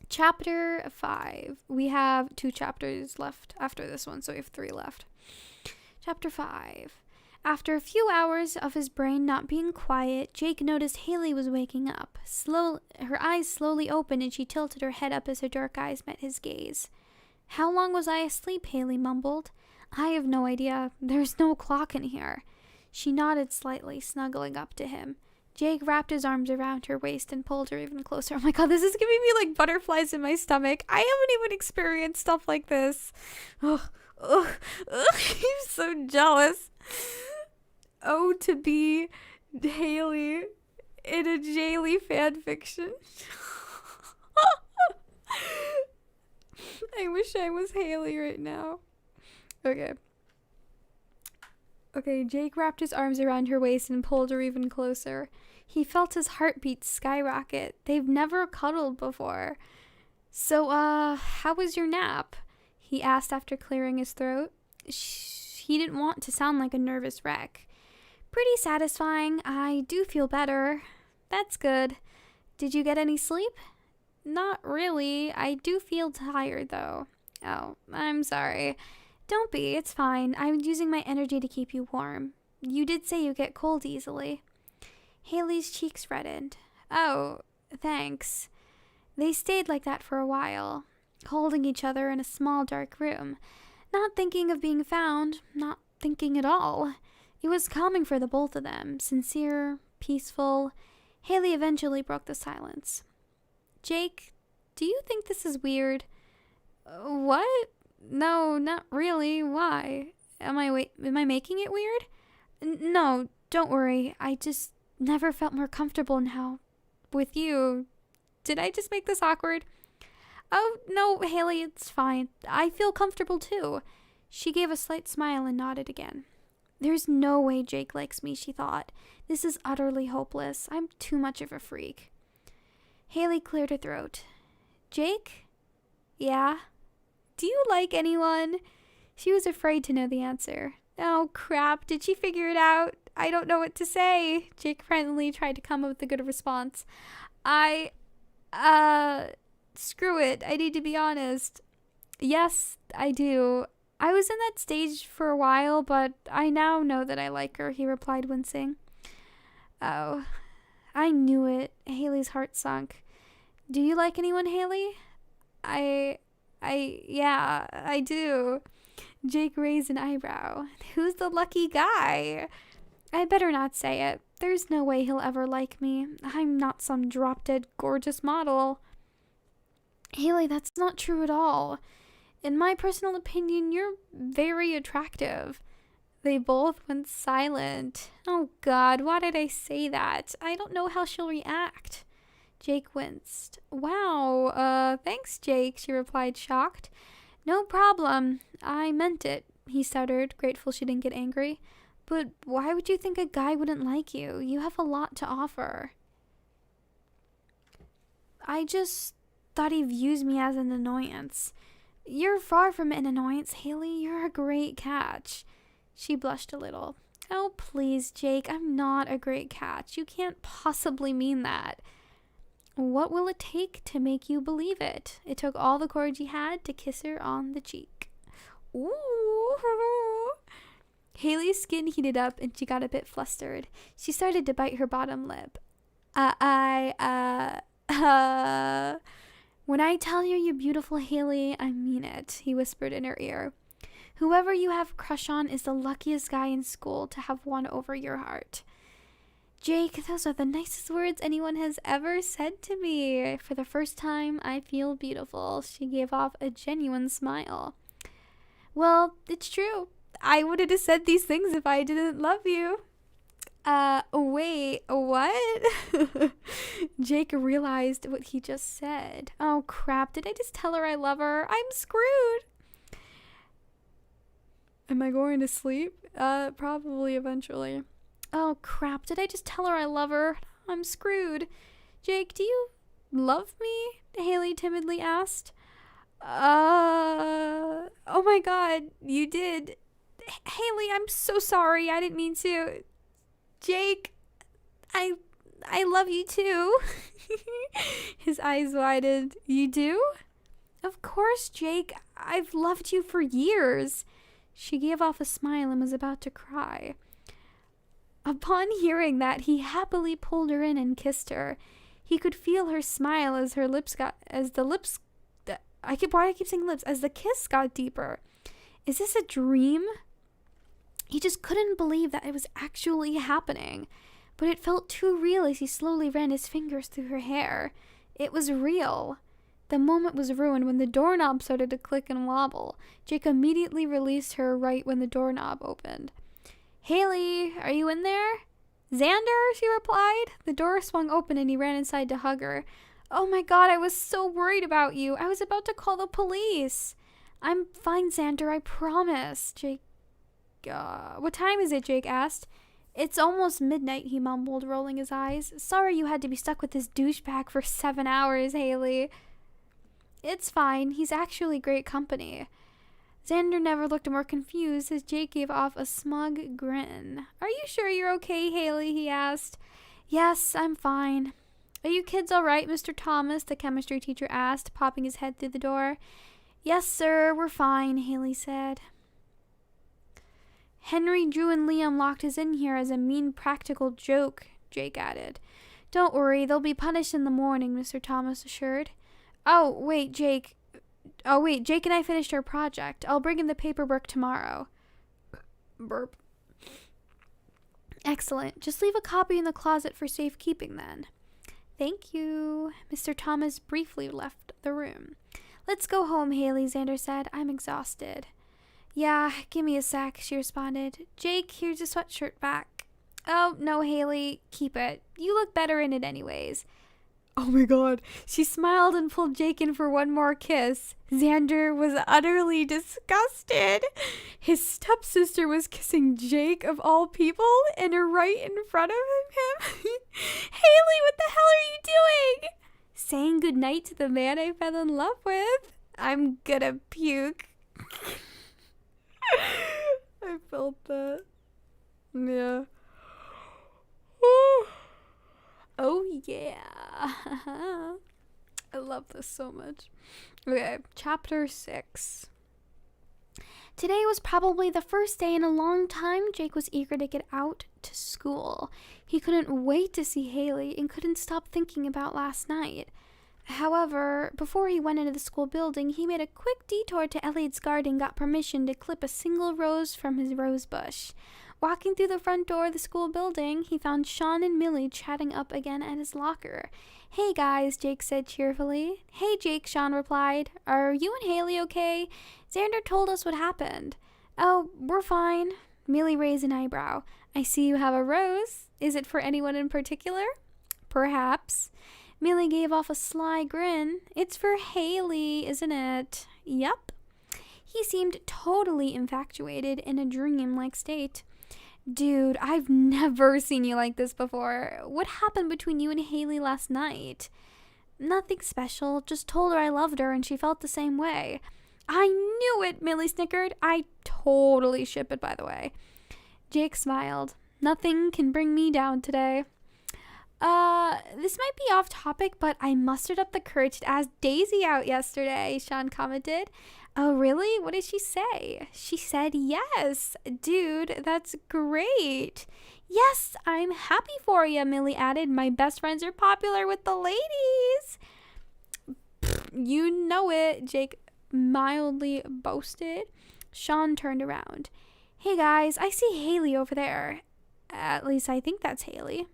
Speaker 1: Chapter 5. We have 2 chapters left after this one, so we have 3 left. Chapter 5. After a few hours of his brain not being quiet, Jake noticed Haley was waking up. Her eyes slowly opened and she tilted her head up as her dark eyes met his gaze. "How long was I asleep?" Haley mumbled. "I have no idea. There's no clock in here." She nodded slightly, snuggling up to him. Jake wrapped his arms around her waist and pulled her even closer. Oh my god, this is giving me like butterflies in my stomach. I haven't even experienced stuff like this. Ugh, ugh, ugh. I'm so jealous. Oh, to be Haley in a Jaylee fanfiction. I wish I was Haley right now. Okay. Okay, Jake wrapped his arms around her waist and pulled her even closer. He felt his heartbeat skyrocket. They've never cuddled before. "So, how was your nap?" he asked after clearing his throat. He didn't want to sound like a nervous wreck. "Pretty satisfying. I do feel better." "That's good. Did you get any sleep?" "Not really. I do feel tired, though." "Oh, I'm sorry." "Don't be. It's fine. I'm using my energy to keep you warm. You did say you get cold easily." Haley's cheeks reddened. "Oh, thanks." They stayed like that for a while, holding each other in a small dark room, not thinking of being found, not thinking at all. It was calming for the both of them, sincere, peaceful. Haley eventually broke the silence. "Jake, do you think this is weird?" "What? No, not really. Why? Am I making it weird?" No, don't worry. I just never felt more comfortable now with you. Did I just make this awkward?" "Oh, no, Haley, it's fine. I feel comfortable too." She gave a slight smile and nodded again. There's no way Jake likes me, she thought. This is utterly hopeless. I'm too much of a freak. Haley cleared her throat. "Jake?" "Yeah?" "Do you like anyone?" She was afraid to know the answer. Oh, crap. Did she figure it out? I don't know what to say. Jake friendly tried to come up with a good response. Screw it. I need to be honest. Yes, I do. I was in that stage for a while, but I now know that I like her, he replied, wincing. Oh, I knew it. Haley's heart sunk. Do you like anyone, Haley? Yeah, I do. Jake raised an eyebrow. Who's the lucky guy? I better not say it. There's no way he'll ever like me. I'm not some drop-dead gorgeous model. Haley, that's not true at all. In my personal opinion, you're very attractive. They both went silent. Oh God, why did I say that? I don't know how she'll react. Jake winced. Wow, thanks, Jake, she replied, shocked. No problem. I meant it, he stuttered, grateful she didn't get angry. But why would you think a guy wouldn't like you? You have a lot to offer. I just thought he views me as an annoyance. You're far from an annoyance, Haley. You're a great catch. She blushed a little. Oh, please, Jake. I'm not a great catch. You can't possibly mean that. What will it take to make you believe it? It took all the courage he had to kiss her on the cheek. Ooh. Haley's skin heated up and she got a bit flustered. She started to bite her bottom lip. When I tell you you're beautiful, Haley, I mean it, he whispered in her ear. Whoever you have a crush on is the luckiest guy in school to have won over your heart. Jake, those are the nicest words anyone has ever said to me. For the first time, I feel beautiful. She gave off a genuine smile. Well, it's true. I wouldn't have said these things if I didn't love you. Wait, what? Jake realized what he just said. Oh, crap. Did I just tell her I love her? I'm screwed. Am I going to sleep? Probably eventually. Oh, crap. Did I just tell her I love her? I'm screwed. Jake, do you love me? Haley timidly asked. Oh my God, you did. Haley, I'm so sorry. I didn't mean to. Jake, I love you too. His eyes widened. You do? Of course, Jake. I've loved you for years. She gave off a smile and was about to cry. Upon hearing that, he happily pulled her in and kissed her. He could feel her smile as the kiss got deeper. Is this a dream? He just couldn't believe that it was actually happening. But it felt too real as he slowly ran his fingers through her hair. It was real. The moment was ruined when the doorknob started to click and wobble. Jake immediately released her right when the doorknob opened. Haley, are you in there? Xander, she replied. The door swung open and he ran inside to hug her. Oh my God, I was so worried about you. I was about to call the police. I'm fine, Xander, I promise. What time is it? Jake asked. It's almost midnight, he mumbled, rolling his eyes. Sorry you had to be stuck with this douchebag for 7 hours, Haley. It's fine. He's actually great company. Xander never looked more confused as Jake gave off a smug grin. Are you sure you're okay, Haley? He asked. Yes, I'm fine. Are you kids all right, Mr. Thomas? The chemistry teacher asked, popping his head through the door. Yes, sir, we're fine, Haley said. Henry, Drew, and Liam locked us in here as a mean practical joke, Jake added. Don't worry, they'll be punished in the morning, Mr. Thomas assured. Jake and I finished our project. I'll bring in the paperwork tomorrow. Burp. Excellent. Just leave a copy in the closet for safekeeping then. Thank you. Mr. Thomas briefly left the room. Let's go home, Haley, Xander said. I'm exhausted. Yeah, give me a sec, she responded. Jake, here's a sweatshirt back. Oh, no, Haley, keep it. You look better in it anyways. Oh my God. She smiled and pulled Jake in for one more kiss. Xander was utterly disgusted. His stepsister was kissing Jake, of all people, and right in front of him. Haley, what the hell are you doing? Saying goodnight to the man I fell in love with. I'm gonna puke. I felt that. Yeah. Oh, yeah. I love this so much. Okay, chapter 6. Today was probably the first day in a long time Jake was eager to get out to school. He couldn't wait to see Haley and couldn't stop thinking about last night. However, before he went into the school building, he made a quick detour to Elliot's garden and got permission to clip a single rose from his rose bush. Walking through the front door of the school building, he found Sean and Millie chatting up again at his locker. Hey guys, Jake said cheerfully. Hey Jake, Sean replied. Are you and Haley okay? Xander told us what happened. Oh, we're fine. Millie raised an eyebrow. I see you have a rose. Is it for anyone in particular? Perhaps. Millie gave off a sly grin. It's for Haley, isn't it? Yup. He seemed totally infatuated in a dream-like state. Dude, I've never seen you like this before. What happened between you and Haley last night? Nothing special. Just told her I loved her and she felt the same way. I knew it, Millie snickered. I totally ship it, by the way. Jake smiled. Nothing can bring me down today. This might be off topic, but I mustered up the courage to ask Daisy out yesterday, Sean commented. Oh, really? What did she say? She said yes. Dude, that's great. Yes, I'm happy for you, Millie added. My best friends are popular with the ladies. You know it, Jake mildly boasted. Sean turned around. Hey guys, I see Haley over there. At least I think that's Haley.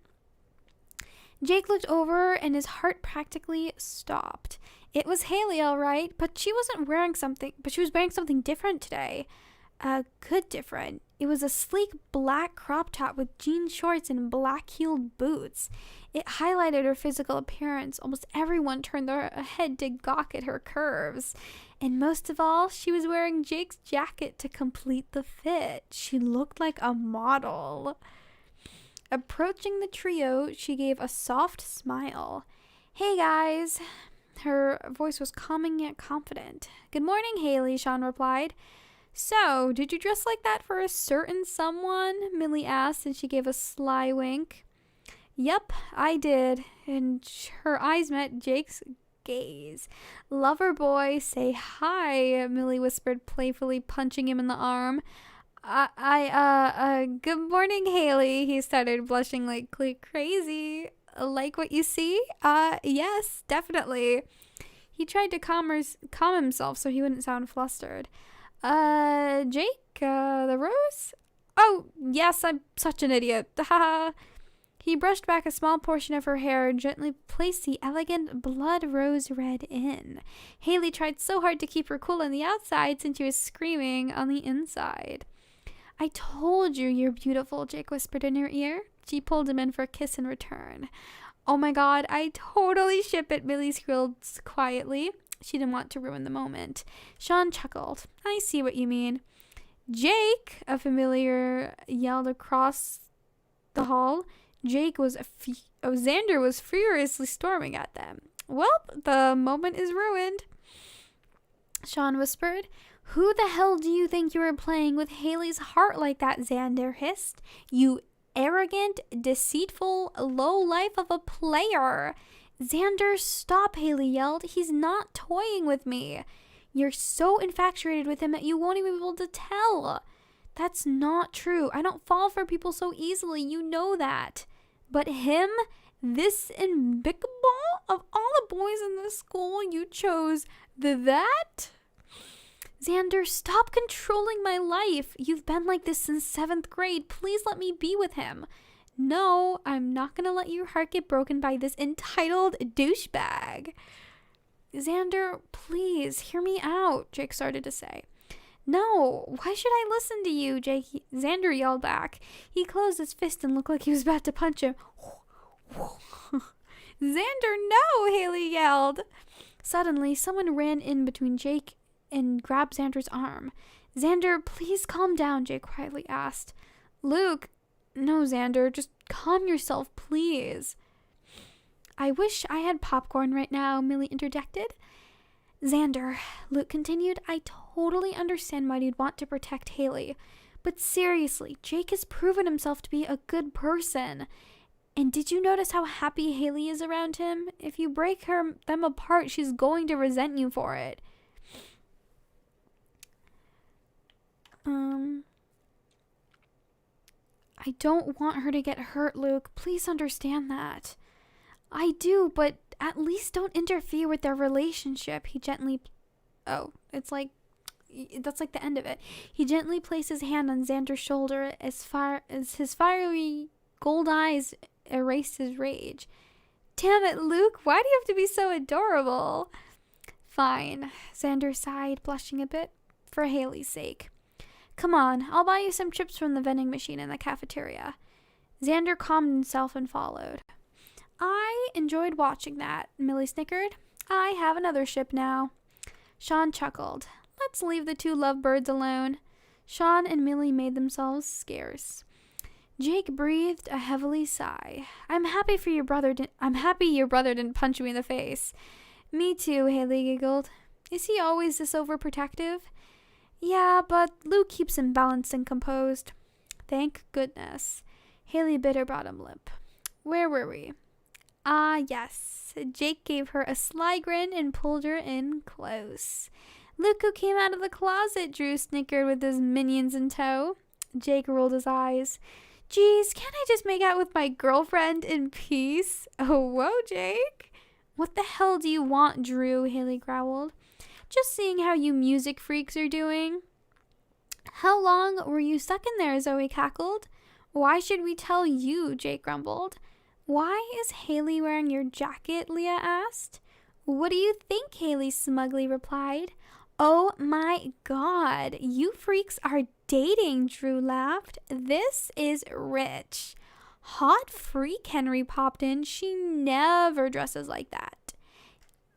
Speaker 1: Jake looked over and his heart practically stopped. It was Haley, all right, but she was wearing something different today. Good different. It was a sleek black crop top with jean shorts and black-heeled boots. It highlighted her physical appearance. Almost everyone turned their head to gawk at her curves. And most of all, she was wearing Jake's jacket to complete the fit. She looked like a model. Approaching the trio, she gave a soft smile. Hey, guys. Her voice was calming yet confident. Good morning, Haley, Sean replied. So, did you dress like that for a certain someone? Millie asked, and she gave a sly wink. Yep, I did. And her eyes met Jake's gaze. Lover boy, say hi, Millie whispered playfully, punching him in the arm. Good morning, Haley, he started, blushing like crazy. Like what you see? Yes, definitely. He tried to calm himself so he wouldn't sound flustered. Jake, the rose? Oh, yes, I'm such an idiot. Haha. He brushed back a small portion of her hair and gently placed the elegant blood rose red in. Haley tried so hard to keep her cool on the outside since she was screaming on the inside. I told you you're beautiful, Jake whispered in her ear. She pulled him in for a kiss in return. Oh my god, I totally ship it, Millie squealed quietly. She didn't want to ruin the moment. Sean chuckled. I see what you mean. Jake, a familiar yelled across the hall. Xander was furiously storming at them. Well, the moment is ruined, Sean whispered. Who the hell do you think you were playing with Haley's heart like that, Xander hissed. You arrogant, deceitful, low life of a player. Xander, stop, Haley yelled. He's not toying with me. You're so infatuated with him that you won't even be able to tell. That's not true. I don't fall for people so easily. You know that. But him, this imbecile of all the boys in the school, you chose that? Xander, stop controlling my life. You've been like this since 7th grade. Please let me be with him. No, I'm not going to let your heart get broken by this entitled douchebag. Xander, please, hear me out, Jake started to say. No, why should I listen to you, Xander yelled back. He closed his fist and looked like he was about to punch him. Xander, no, Haley yelled. Suddenly, someone ran in between Jake and grabbed Xander's arm. Xander, please calm down, Jake quietly asked. Luke, no, Xander, just calm yourself, please. I wish I had popcorn right now, Millie interjected. Xander, Luke continued, I totally understand why you'd want to protect Haley. But seriously, Jake has proven himself to be a good person. And did you notice how happy Haley is around him? If you break them apart, she's going to resent you for it. I don't want her to get hurt, Luke. Please understand that. I do, but at least don't interfere with their relationship. He gently... Oh, it's like... That's like the end of it. He gently placed his hand on Xander's shoulder as far as his fiery gold eyes erased his rage. Damn it, Luke. Why do you have to be so adorable? Fine, Xander sighed, blushing a bit, for Haley's sake. Come on, I'll buy you some chips from the vending machine in the cafeteria. Xander calmed himself and followed. I enjoyed watching that, Millie snickered. I have another ship now. Sean chuckled. Let's leave the two lovebirds alone. Sean and Millie made themselves scarce. Jake breathed a heavy sigh. I'm happy your brother didn't punch me in the face. Me too, Haley giggled. Is he always this overprotective? Yeah, but Luke keeps him balanced and composed. Thank goodness. Haley bit her bottom lip. Where were we? Ah, yes. Jake gave her a sly grin and pulled her in close. Look who came out of the closet, Drew snickered with his minions in tow. Jake rolled his eyes. Geez, can't I just make out with my girlfriend in peace? Oh, whoa, Jake. What the hell do you want, Drew? Haley growled. Just seeing how you music freaks are doing. How long were you stuck in there? Zoe cackled. Why should we tell you? Jake grumbled. Why is Haley wearing your jacket? Leah asked. What do you think? Haley smugly replied. Oh my god, you freaks are dating, Drew laughed. This is rich. Hot freak, Henry popped in. She never dresses like that.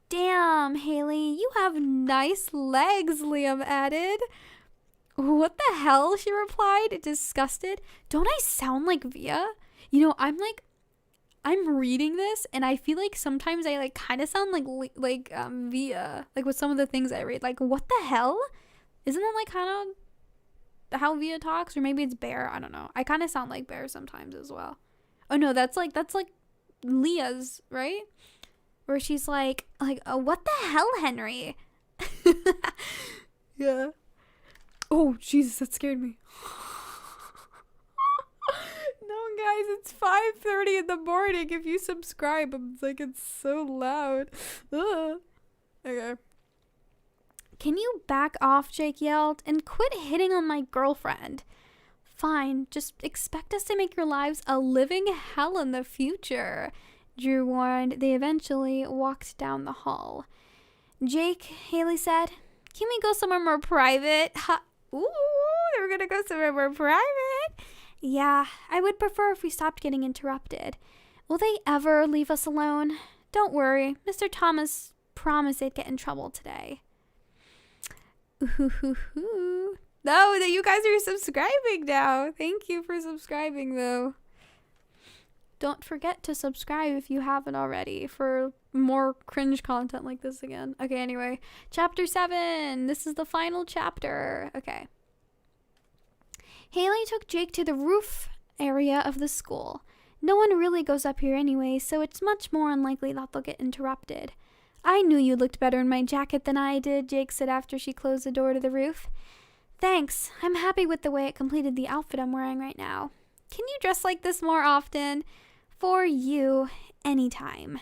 Speaker 1: Damn, Haley, you have nice legs, Liam added. What the hell, she replied, disgusted. Don't I sound like Via? You know, I'm reading this and I feel like sometimes I kind of sound like Via, like with some of the things I read. Like, what the hell? Isn't that kind of how Via talks, or maybe it's Bear. I don't know. I kind of sound like Bear sometimes as well. Oh no, that's like Leah's, right? Where she's like, what the hell, Henry? Yeah. Oh, Jesus, that scared me. No, guys, it's 5:30 in the morning. If you subscribe, I'm like, it's so loud. Ugh. Okay. Can you back off, Jake yelled, and quit hitting on my girlfriend? Fine, just expect us to make your lives a living hell in the future, Drew warned. They eventually walked down the hall. Jake, Haley said, can we go somewhere more private? Ooh, we're gonna go somewhere more private. Yeah, I would prefer if we stopped getting interrupted. Will they ever leave us alone? Don't worry, Mr. Thomas promised they'd get in trouble today. Ooh. No, that you guys are subscribing now. Thank you for subscribing, though. Don't forget to subscribe if you haven't already for more cringe content like this again. Okay, anyway. Chapter 7. This is the final chapter. Okay. Haley took Jake to the roof area of the school. No one really goes up here anyway, so it's much more unlikely that they'll get interrupted. I knew you looked better in my jacket than I did, Jake said after she closed the door to the roof. Thanks. I'm happy with the way it completed the outfit I'm wearing right now. Can you dress like this more often? For you, anytime.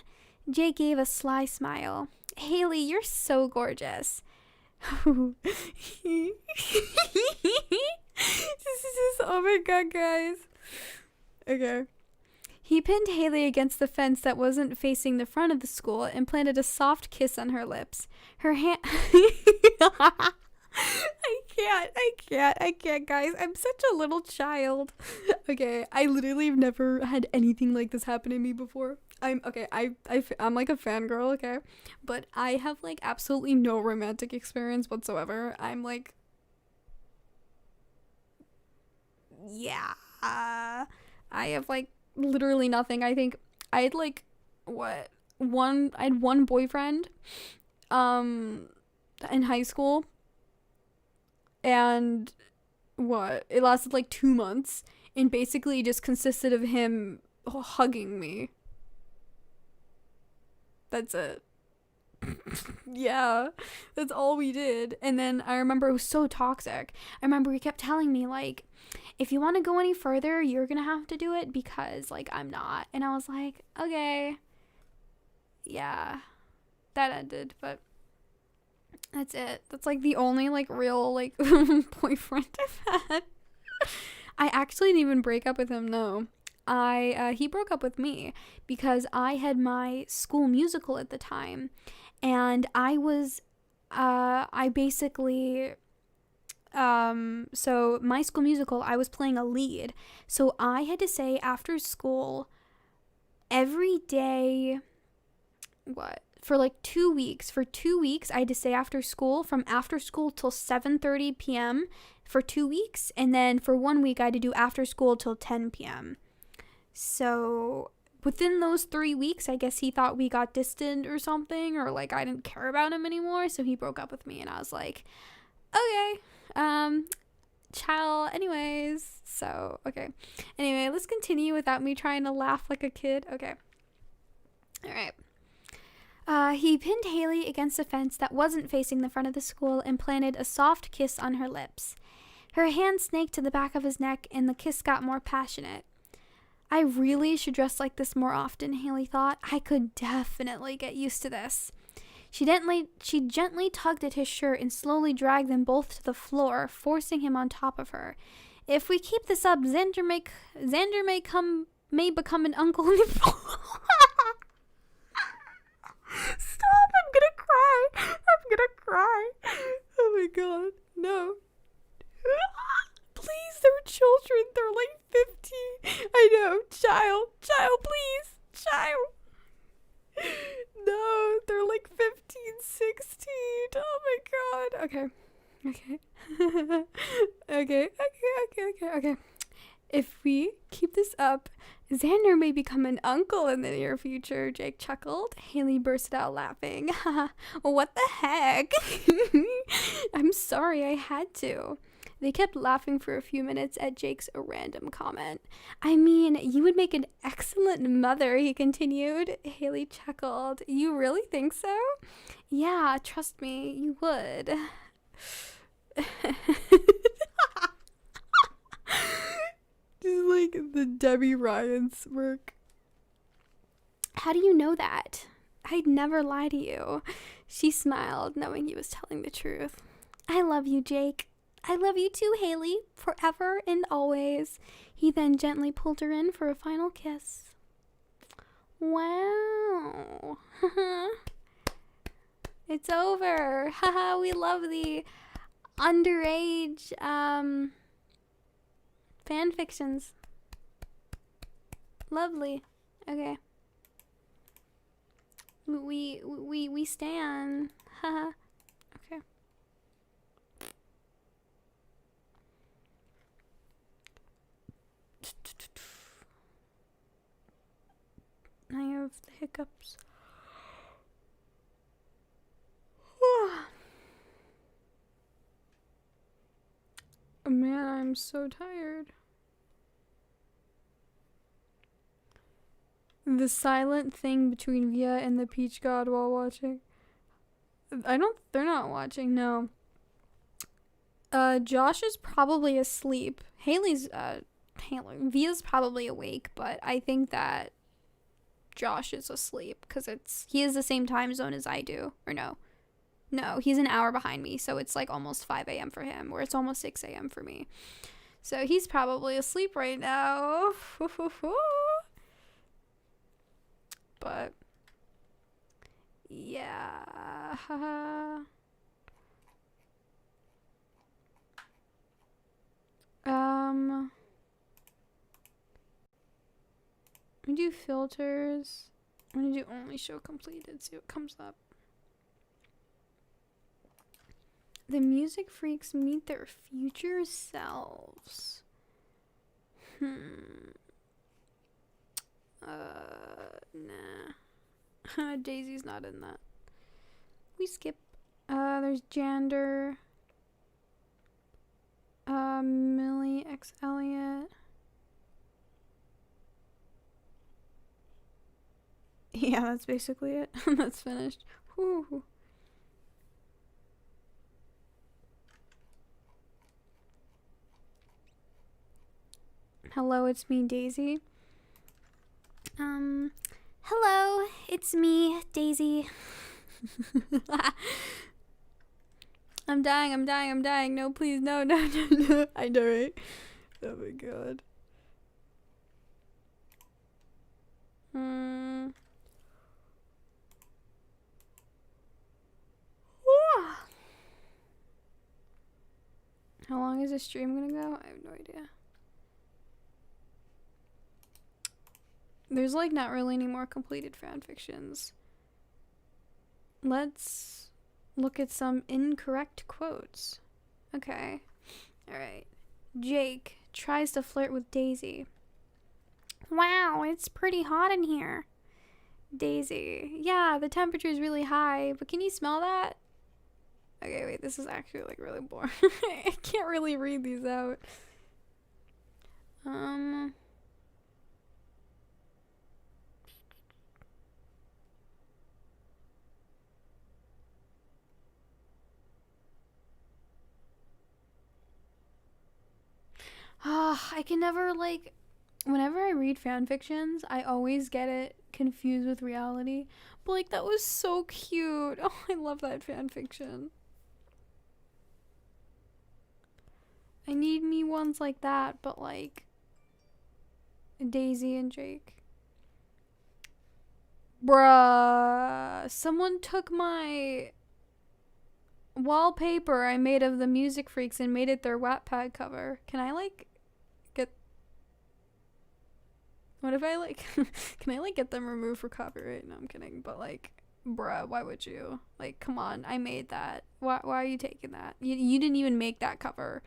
Speaker 1: Jake gave a sly smile. Haley, you're so gorgeous. This is just, oh my god, guys. Okay. He pinned Haley against the fence that wasn't facing the front of the school and planted a soft kiss on her lips. Her hand... I can't, guys. I'm such a little child. Okay, I literally have never had anything like this happen to me before. I'm like a fangirl, okay? But I have, like, absolutely no romantic experience whatsoever. I'm like... Yeah. I have, like, literally nothing. I think I had, like, I had one boyfriend, in high school. And it lasted like 2 months and basically just consisted of him hugging me. That's it. Yeah, that's all we did. And then I remember it was so toxic. I remember he kept telling me, like, if you want to go any further, you're gonna have to do it because, like, I'm not. And I was like, okay. Yeah, that ended, but that's it. That's, like, the only, like, real, like, boyfriend I've had. I actually didn't even break up with him, no. He broke up with me because I had my school musical at the time. And I was, so my school musical, I was playing a lead. So I had to say after school, every day, for like 2 weeks. For 2 weeks, I had to stay after school, from after school till 7:30 p.m. for 2 weeks. And then for 1 week, I had to do after school till 10 p.m. So within those 3 weeks, I guess he thought we got distant or something, or like I didn't care about him anymore. So he broke up with me, and I was like, okay, ciao anyways. So, okay. Anyway, let's continue without me trying to laugh like a kid. Okay. All right. He pinned Haley against a fence that wasn't facing the front of the school and planted a soft kiss on her lips. Her hand snaked to the back of his neck, and the kiss got more passionate. I really should dress like this more often, Haley thought. I could definitely get used to this. She gently tugged at his shirt and slowly dragged them both to the floor, forcing him on top of her. If we keep this up, Xander may become an uncle. Stop, I'm gonna cry. Oh my god, no. Please, they're children, they're like 15. I know, child, please, child. No, they're like 15, 16. Oh my god. Okay. If we keep this up, Xander may become an uncle in the near future, Jake chuckled. Haley burst out laughing. What the heck? I'm sorry, I had to. They kept laughing for a few minutes at Jake's random comment. I mean, you would make an excellent mother, he continued. Haley chuckled. You really think so? Yeah, trust me, you would. Just like the Debbie Ryan smirk. How do you know that? I'd never lie to you. She smiled, knowing he was telling the truth. I love you, Jake. I love you too, Haley, forever and always. He then gently pulled her in for a final kiss. Wow. It's over. Haha, we love the underage fan fictions. Lovely. Okay. We stan. Haha. Okay. I have the hiccups. Man, I'm so tired. The silent thing between Via and the Peach God while watching. They're not watching, no. Josh is probably asleep. Via's probably awake, but I think that Josh is asleep because he is the same time zone as I do. Or no, he's an hour behind me, so it's like almost 5 a.m. for him, or it's almost 6 a.m. for me. So he's probably asleep right now. But yeah. We do filters. I'm gonna do only show completed, see what comes up. The music freaks meet their future selves. Nah. Daisy's not in that. We skip. There's Jander. Millie X Elliott. Yeah, that's basically it. That's finished. Whew. Hello, it's me, Daisy. Hello, it's me, Daisy. I'm dying. No, please, no. I know, right? Oh my god. How long is this stream gonna go? I have no idea. There's like not really any more completed fanfictions. Let's look at some incorrect quotes. Okay. Alright. Jake tries to flirt with Daisy. Wow, it's pretty hot in here. Daisy. Yeah, the temperature is really high, but can you smell that? Okay, wait, this is actually like really boring. I can't really read these out. I can never, like, whenever I read fan fictions, I always get it confused with reality. But, like, that was so cute. Oh, I love that fan fiction. I need me ones like that, but, like, Daisy and Jake. Bruh. Someone took my wallpaper I made of the Music Freaks and made it their Wattpad cover. Can I, like, get... What if I, like... Can I, like, get them removed for copyright? No, I'm kidding. But, like, bruh, why would you? Like, come on. I made that. Why are you taking that? You didn't even make that cover.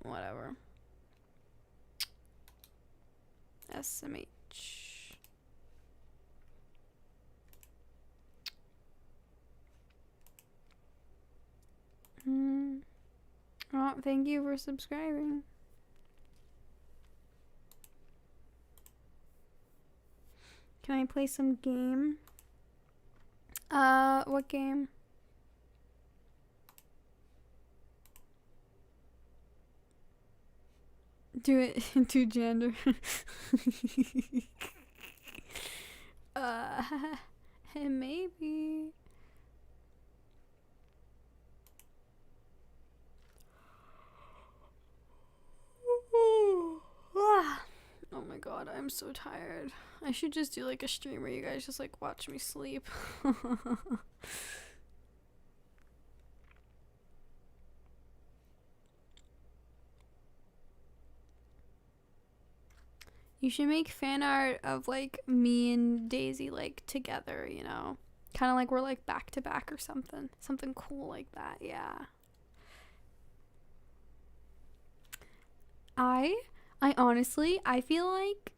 Speaker 1: Whatever. SMH. thank you for subscribing. Can I play some game? What game? Do it to gender. Maybe. Oh my god, I'm so tired. I should just do like a stream where you guys just like watch me sleep. You should make fan art of like me and Daisy like together, you know? Kind of like we're like back to back or something. Something cool like that, yeah. I honestly, I feel like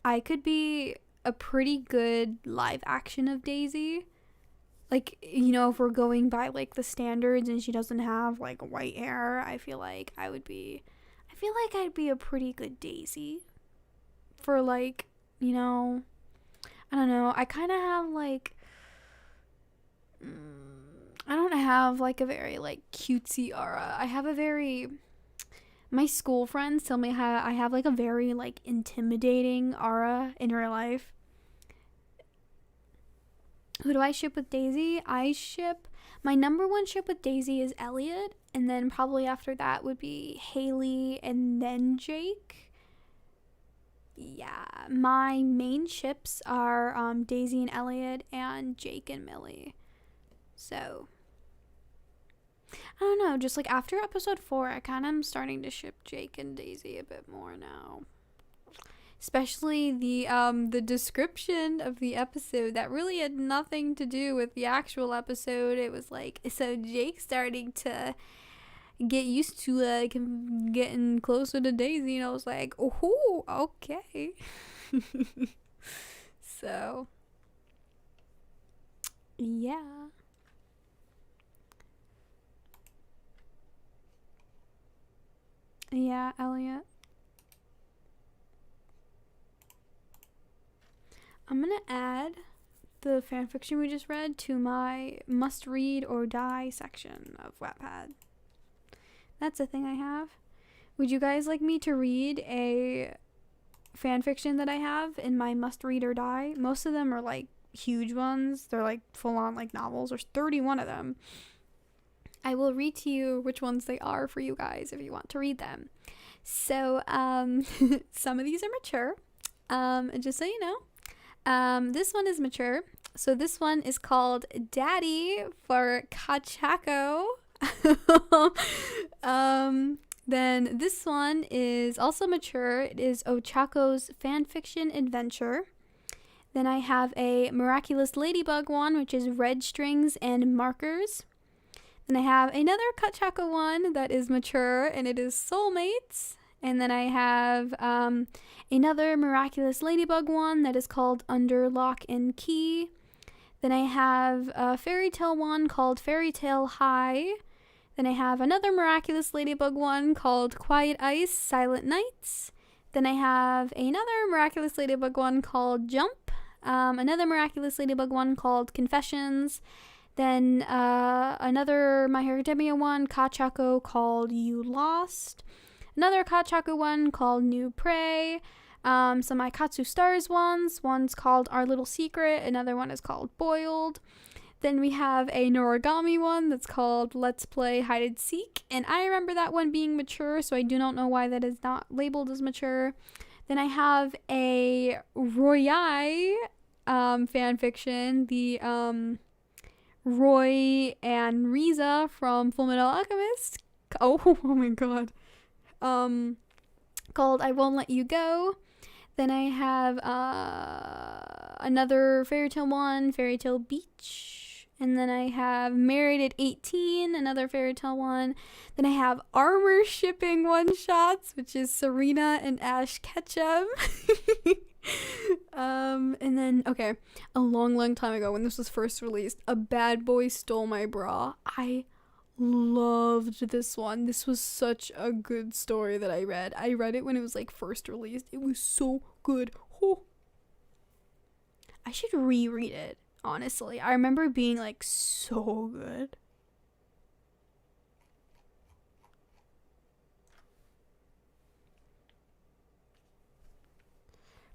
Speaker 1: I could be a pretty good live action of Daisy. Like, you know, if we're going by like the standards and she doesn't have like white hair, I feel like I'd be a pretty good Daisy. For like, you know, I don't know. I kind of have like, I don't have like a very like cutesy aura. I have a very, my school friends tell me how I have like a very like intimidating aura in real life. Who do I ship with Daisy? My number one ship with Daisy is Elliot, and then probably after that would be Haley and then Jake. Yeah, my main ships are Daisy and Elliot and Jake and Millie. So, I don't know, just like after episode 4, I kind of am starting to ship Jake and Daisy a bit more now. Especially the description of the episode that really had nothing to do with the actual episode. It was like, so Jake's starting to get used to like getting closer to Daisy, and I was like, oh, okay. So yeah, Elliot, I'm gonna add the fanfiction we just read to my must read or die section of Wattpad. That's a thing I have. Would you guys like me to read a fanfiction that I have in my must read or die? Most of them are like huge ones. They're like full on like novels. There's 31 of them. I will read to you which ones they are for you guys if you want to read them. So some of these are mature. Just so you know. This one is mature. So this one is called Daddy for Kachako. Then this one is also mature. It is Ochako's fanfiction adventure. Then I have a Miraculous Ladybug one, which is Red Strings and Markers. Then I have another Kachako one that is mature, and it is Soulmates. And then I have another Miraculous Ladybug one that is called Under Lock and Key. Then I have a fairy tale one called Fairy Tale High. Then I have another Miraculous Ladybug one called Quiet Ice, Silent Nights. Then I have another Miraculous Ladybug one called Jump. Another Miraculous Ladybug one called Confessions. Then another My Hero Academia one, Kachako, called You Lost. Another Kachako one called New Prey. Some Aikatsu Stars ones. One's called Our Little Secret. Another one is called Boiled. Then we have a Noragami one that's called Let's Play Hide and Seek. And I remember that one being mature, so I do not know why that is not labeled as mature. Then I have a Royai fanfiction, the Roy and Riza from Fullmetal Alchemist. Oh my god. Called I Won't Let You Go. Then I have another fairy tale one, Fairy Tale Beach. And then I have Married at 18, another fairy tale one. Then I have armor shipping one-shots, which is Serena and Ash Ketchum. And then, okay, a long time ago when this was first released, A Bad Boy Stole My Bra. I loved this one. This was such a good story that I read. I read it when it was like first released. It was so good. Oh. I should reread it, honestly. I remember being like so good.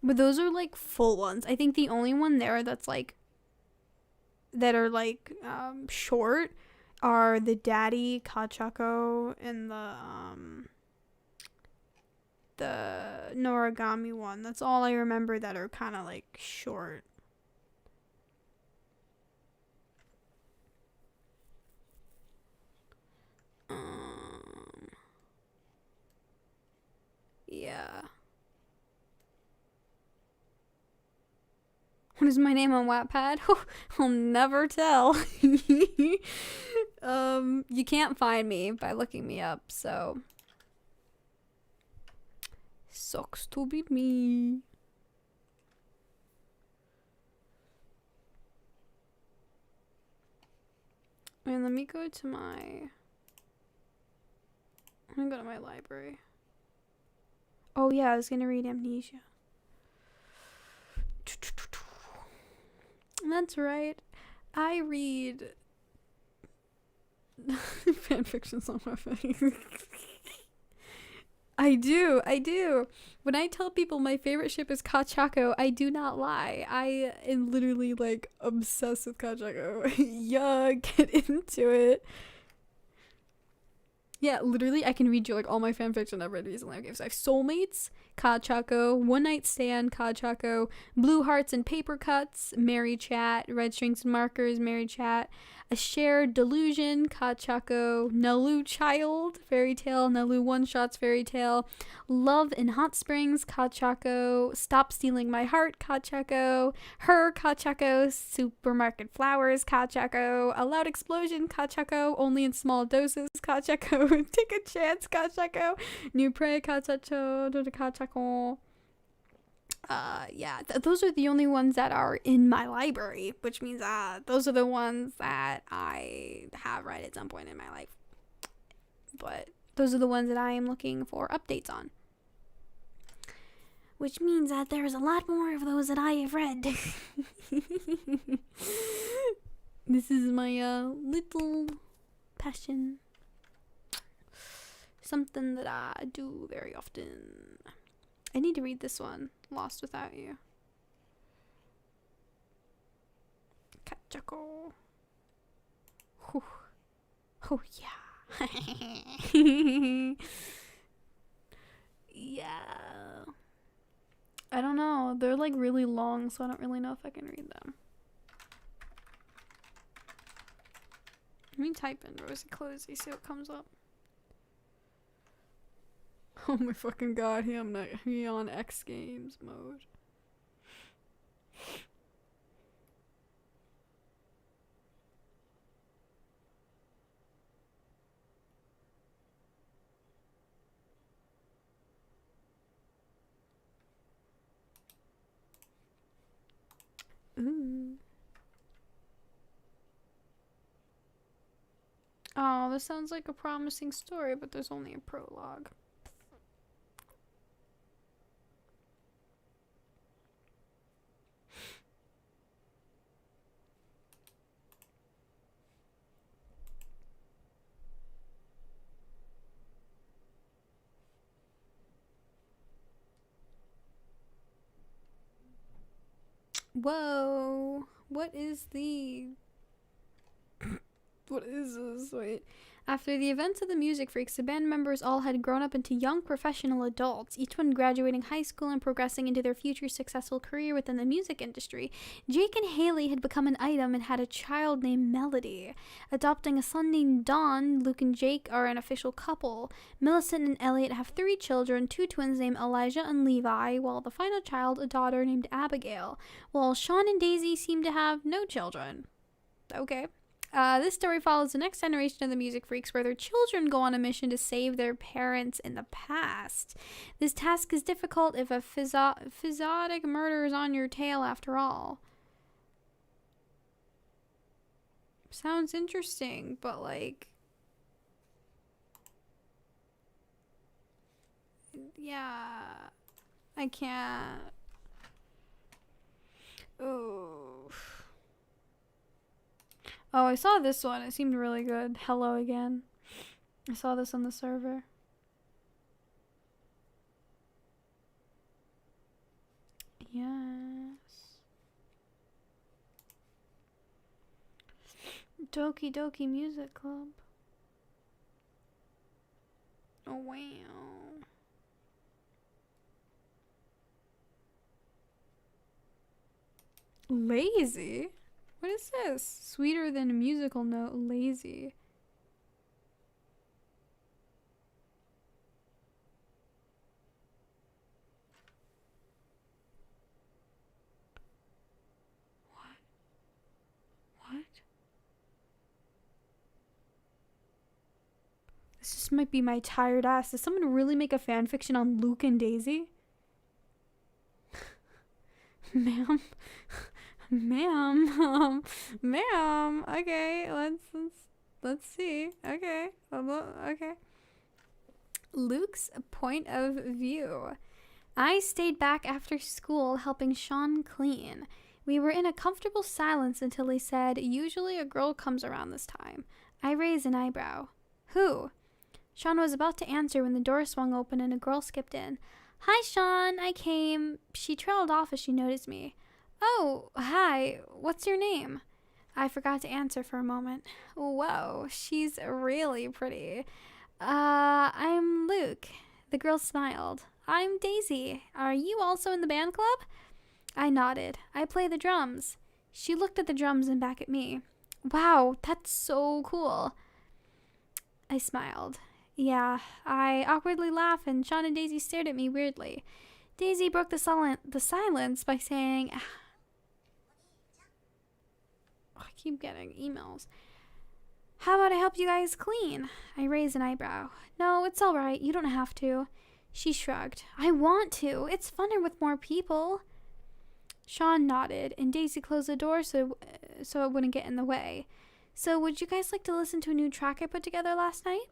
Speaker 1: But those are like full ones. I think the only one there that's like that are like short are the Daddy Kachako and the Noragami one. That's all I remember that are kind of like short. Yeah. What is my name on Wattpad? I'll never tell. You can't find me by looking me up, so sucks to be me. Wait, let me go to my... I'm gonna go to my library. Oh yeah, I was gonna read Amnesia. That's right. I read fanfictions on my face. I do. When I tell people my favorite ship is Kachako, I do not lie. I am literally like obsessed with Kachako. Yeah, get into it. Yeah, literally, I can read you like all my fanfiction I've read recently. Okay, so I have Soulmates, Kachako, One Night Stand, Kachako, Blue Hearts and Paper Cuts, Merry Chat, Red Strings and Markers, Merry Chat, A Shared Delusion, Kachako, Nalu Child, Fairy Tale, Nalu One Shots, Fairy Tale, Love in Hot Springs, Kachako, Stop Stealing My Heart, Kachako, Her, Kachako, Supermarket Flowers, Kachako, A Loud Explosion, Kachako, Only in Small Doses, Kachako, Take a Chance, Kachako, New Prey, Kachako, Kachako. Yeah, those are the only ones that are in my library, which means those are the ones that I have read at some point in my life. But those are the ones that I am looking for updates on. Which means that there's a lot more of those that I have read. This is my little passion. Something that I do very often. I need to read this one, Lost Without You. Kachako. Oh, yeah. Yeah. I don't know. They're like really long, so I don't really know if I can read them. Let me type in Rosie Closey, see what comes up. Oh my fucking god, he on X Games mode. Ooh. Oh, this sounds like a promising story, but there's only a prologue. Whoa. What is this? Wait. After the events of the Music Freaks, the band members all had grown up into young professional adults, each one graduating high school and progressing into their future successful career within the music industry. Jake and Haley had become an item and had a child named Melody. Adopting a son named Dawn, Luke and Jake are an official couple. Millicent and Elliot have 3 children, 2 twins named Elijah and Levi, while the final child, a daughter named Abigail, while Sean and Daisy seem to have no children. Okay. This story follows the next generation of the Music Freaks, where their children go on a mission to save their parents in the past. This task is difficult if a physodic murder is on your tail after all. Sounds interesting, but like, Yeah. I can't. Oh. Oh, I saw this one. It seemed really good. Hello again. I saw this on the server. Yes. Doki Doki Music Club. Oh, wow. Lazy? What is this? Sweeter than a musical note. Lazy. What? This just might be my tired ass. Does someone really make a fanfiction on Luke and Daisy? Ma'am? Ma'am? Ma'am? Okay, let's see. Okay. Okay. Luke's point of view. I stayed back after school helping Sean clean. We were in a comfortable silence until he said, "Usually a girl comes around this time." I raised an eyebrow. "Who?" Sean was about to answer when the door swung open and a girl skipped in. "Hi, Sean, I came." She trailed off as she noticed me. "Oh, hi, what's your name?" I forgot to answer for a moment. Whoa, she's really pretty. I'm Luke." The girl smiled. "I'm Daisy. Are you also in the band club?" I nodded. "I play the drums." She looked at the drums and back at me. "Wow, that's so cool." I smiled. Yeah, I awkwardly laughed and Sean and Daisy stared at me weirdly. Daisy broke the silence by saying, I keep getting emails. "How about I help you guys clean?" I raised an eyebrow. "No, it's all right. You don't have to." She shrugged. "I want to. It's funner with more people." Sean nodded, and Daisy closed the door so it wouldn't get in the way. "So would you guys like to listen to a new track I put together last night?"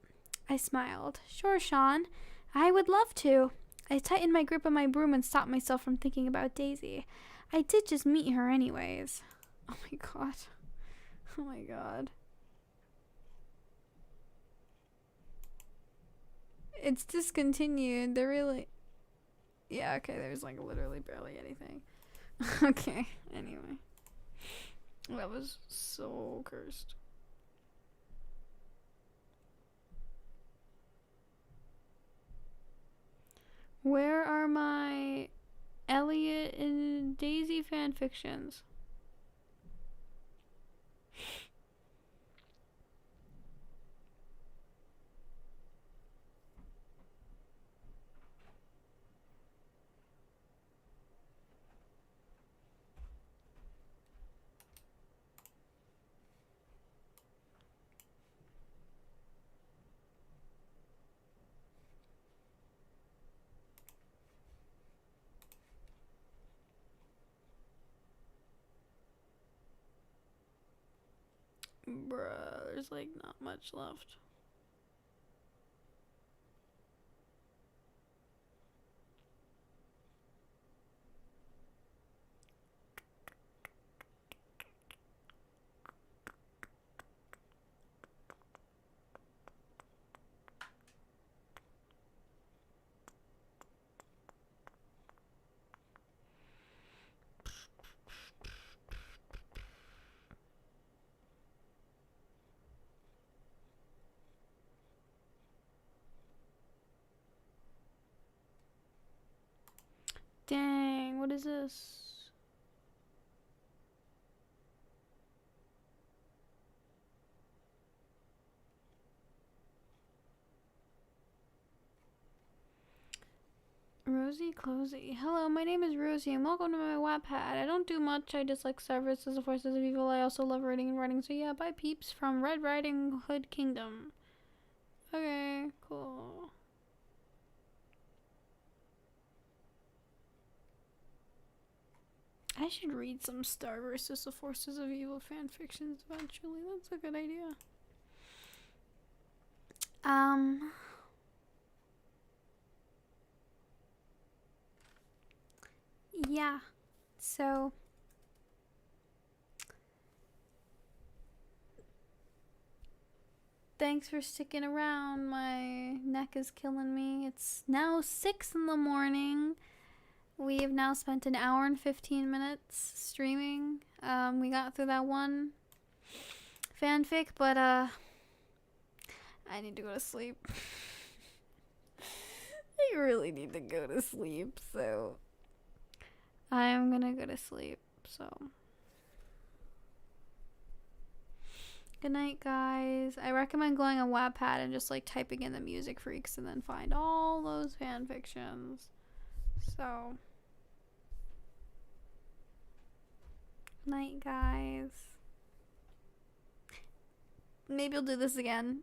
Speaker 1: I smiled. "Sure, Sean. I would love to." I tightened my grip on my broom and stopped myself from thinking about Daisy. I did just meet her anyways. Oh my god. Oh my god. It's discontinued. They're really... Yeah, okay, there's like literally barely anything. Okay, anyway. That was so cursed. Where are my Elliot and Daisy fanfictions? Bruh, there's like not much left. Dang, what is this? Rosie Closey. Hello, my name is Rosie and welcome to my Wattpad. I don't do much. I just like services of forces of evil. I also love reading and writing. So yeah, bye peeps from Red Riding Hood Kingdom. Okay, cool. I should read some Star versus the Forces of Evil fanfictions eventually. That's a good idea. yeah. So thanks for sticking around. My neck is killing me. It's now 6 in the morning. We have now spent an hour and 15 minutes streaming. We got through that one fanfic, but I need to go to sleep. I really need to go to sleep, so I am gonna go to sleep. So good night, guys. I recommend going on Wattpad and just like typing in the music freaks and then find all those fanfictions. So good night, guys. Maybe I'll do this again.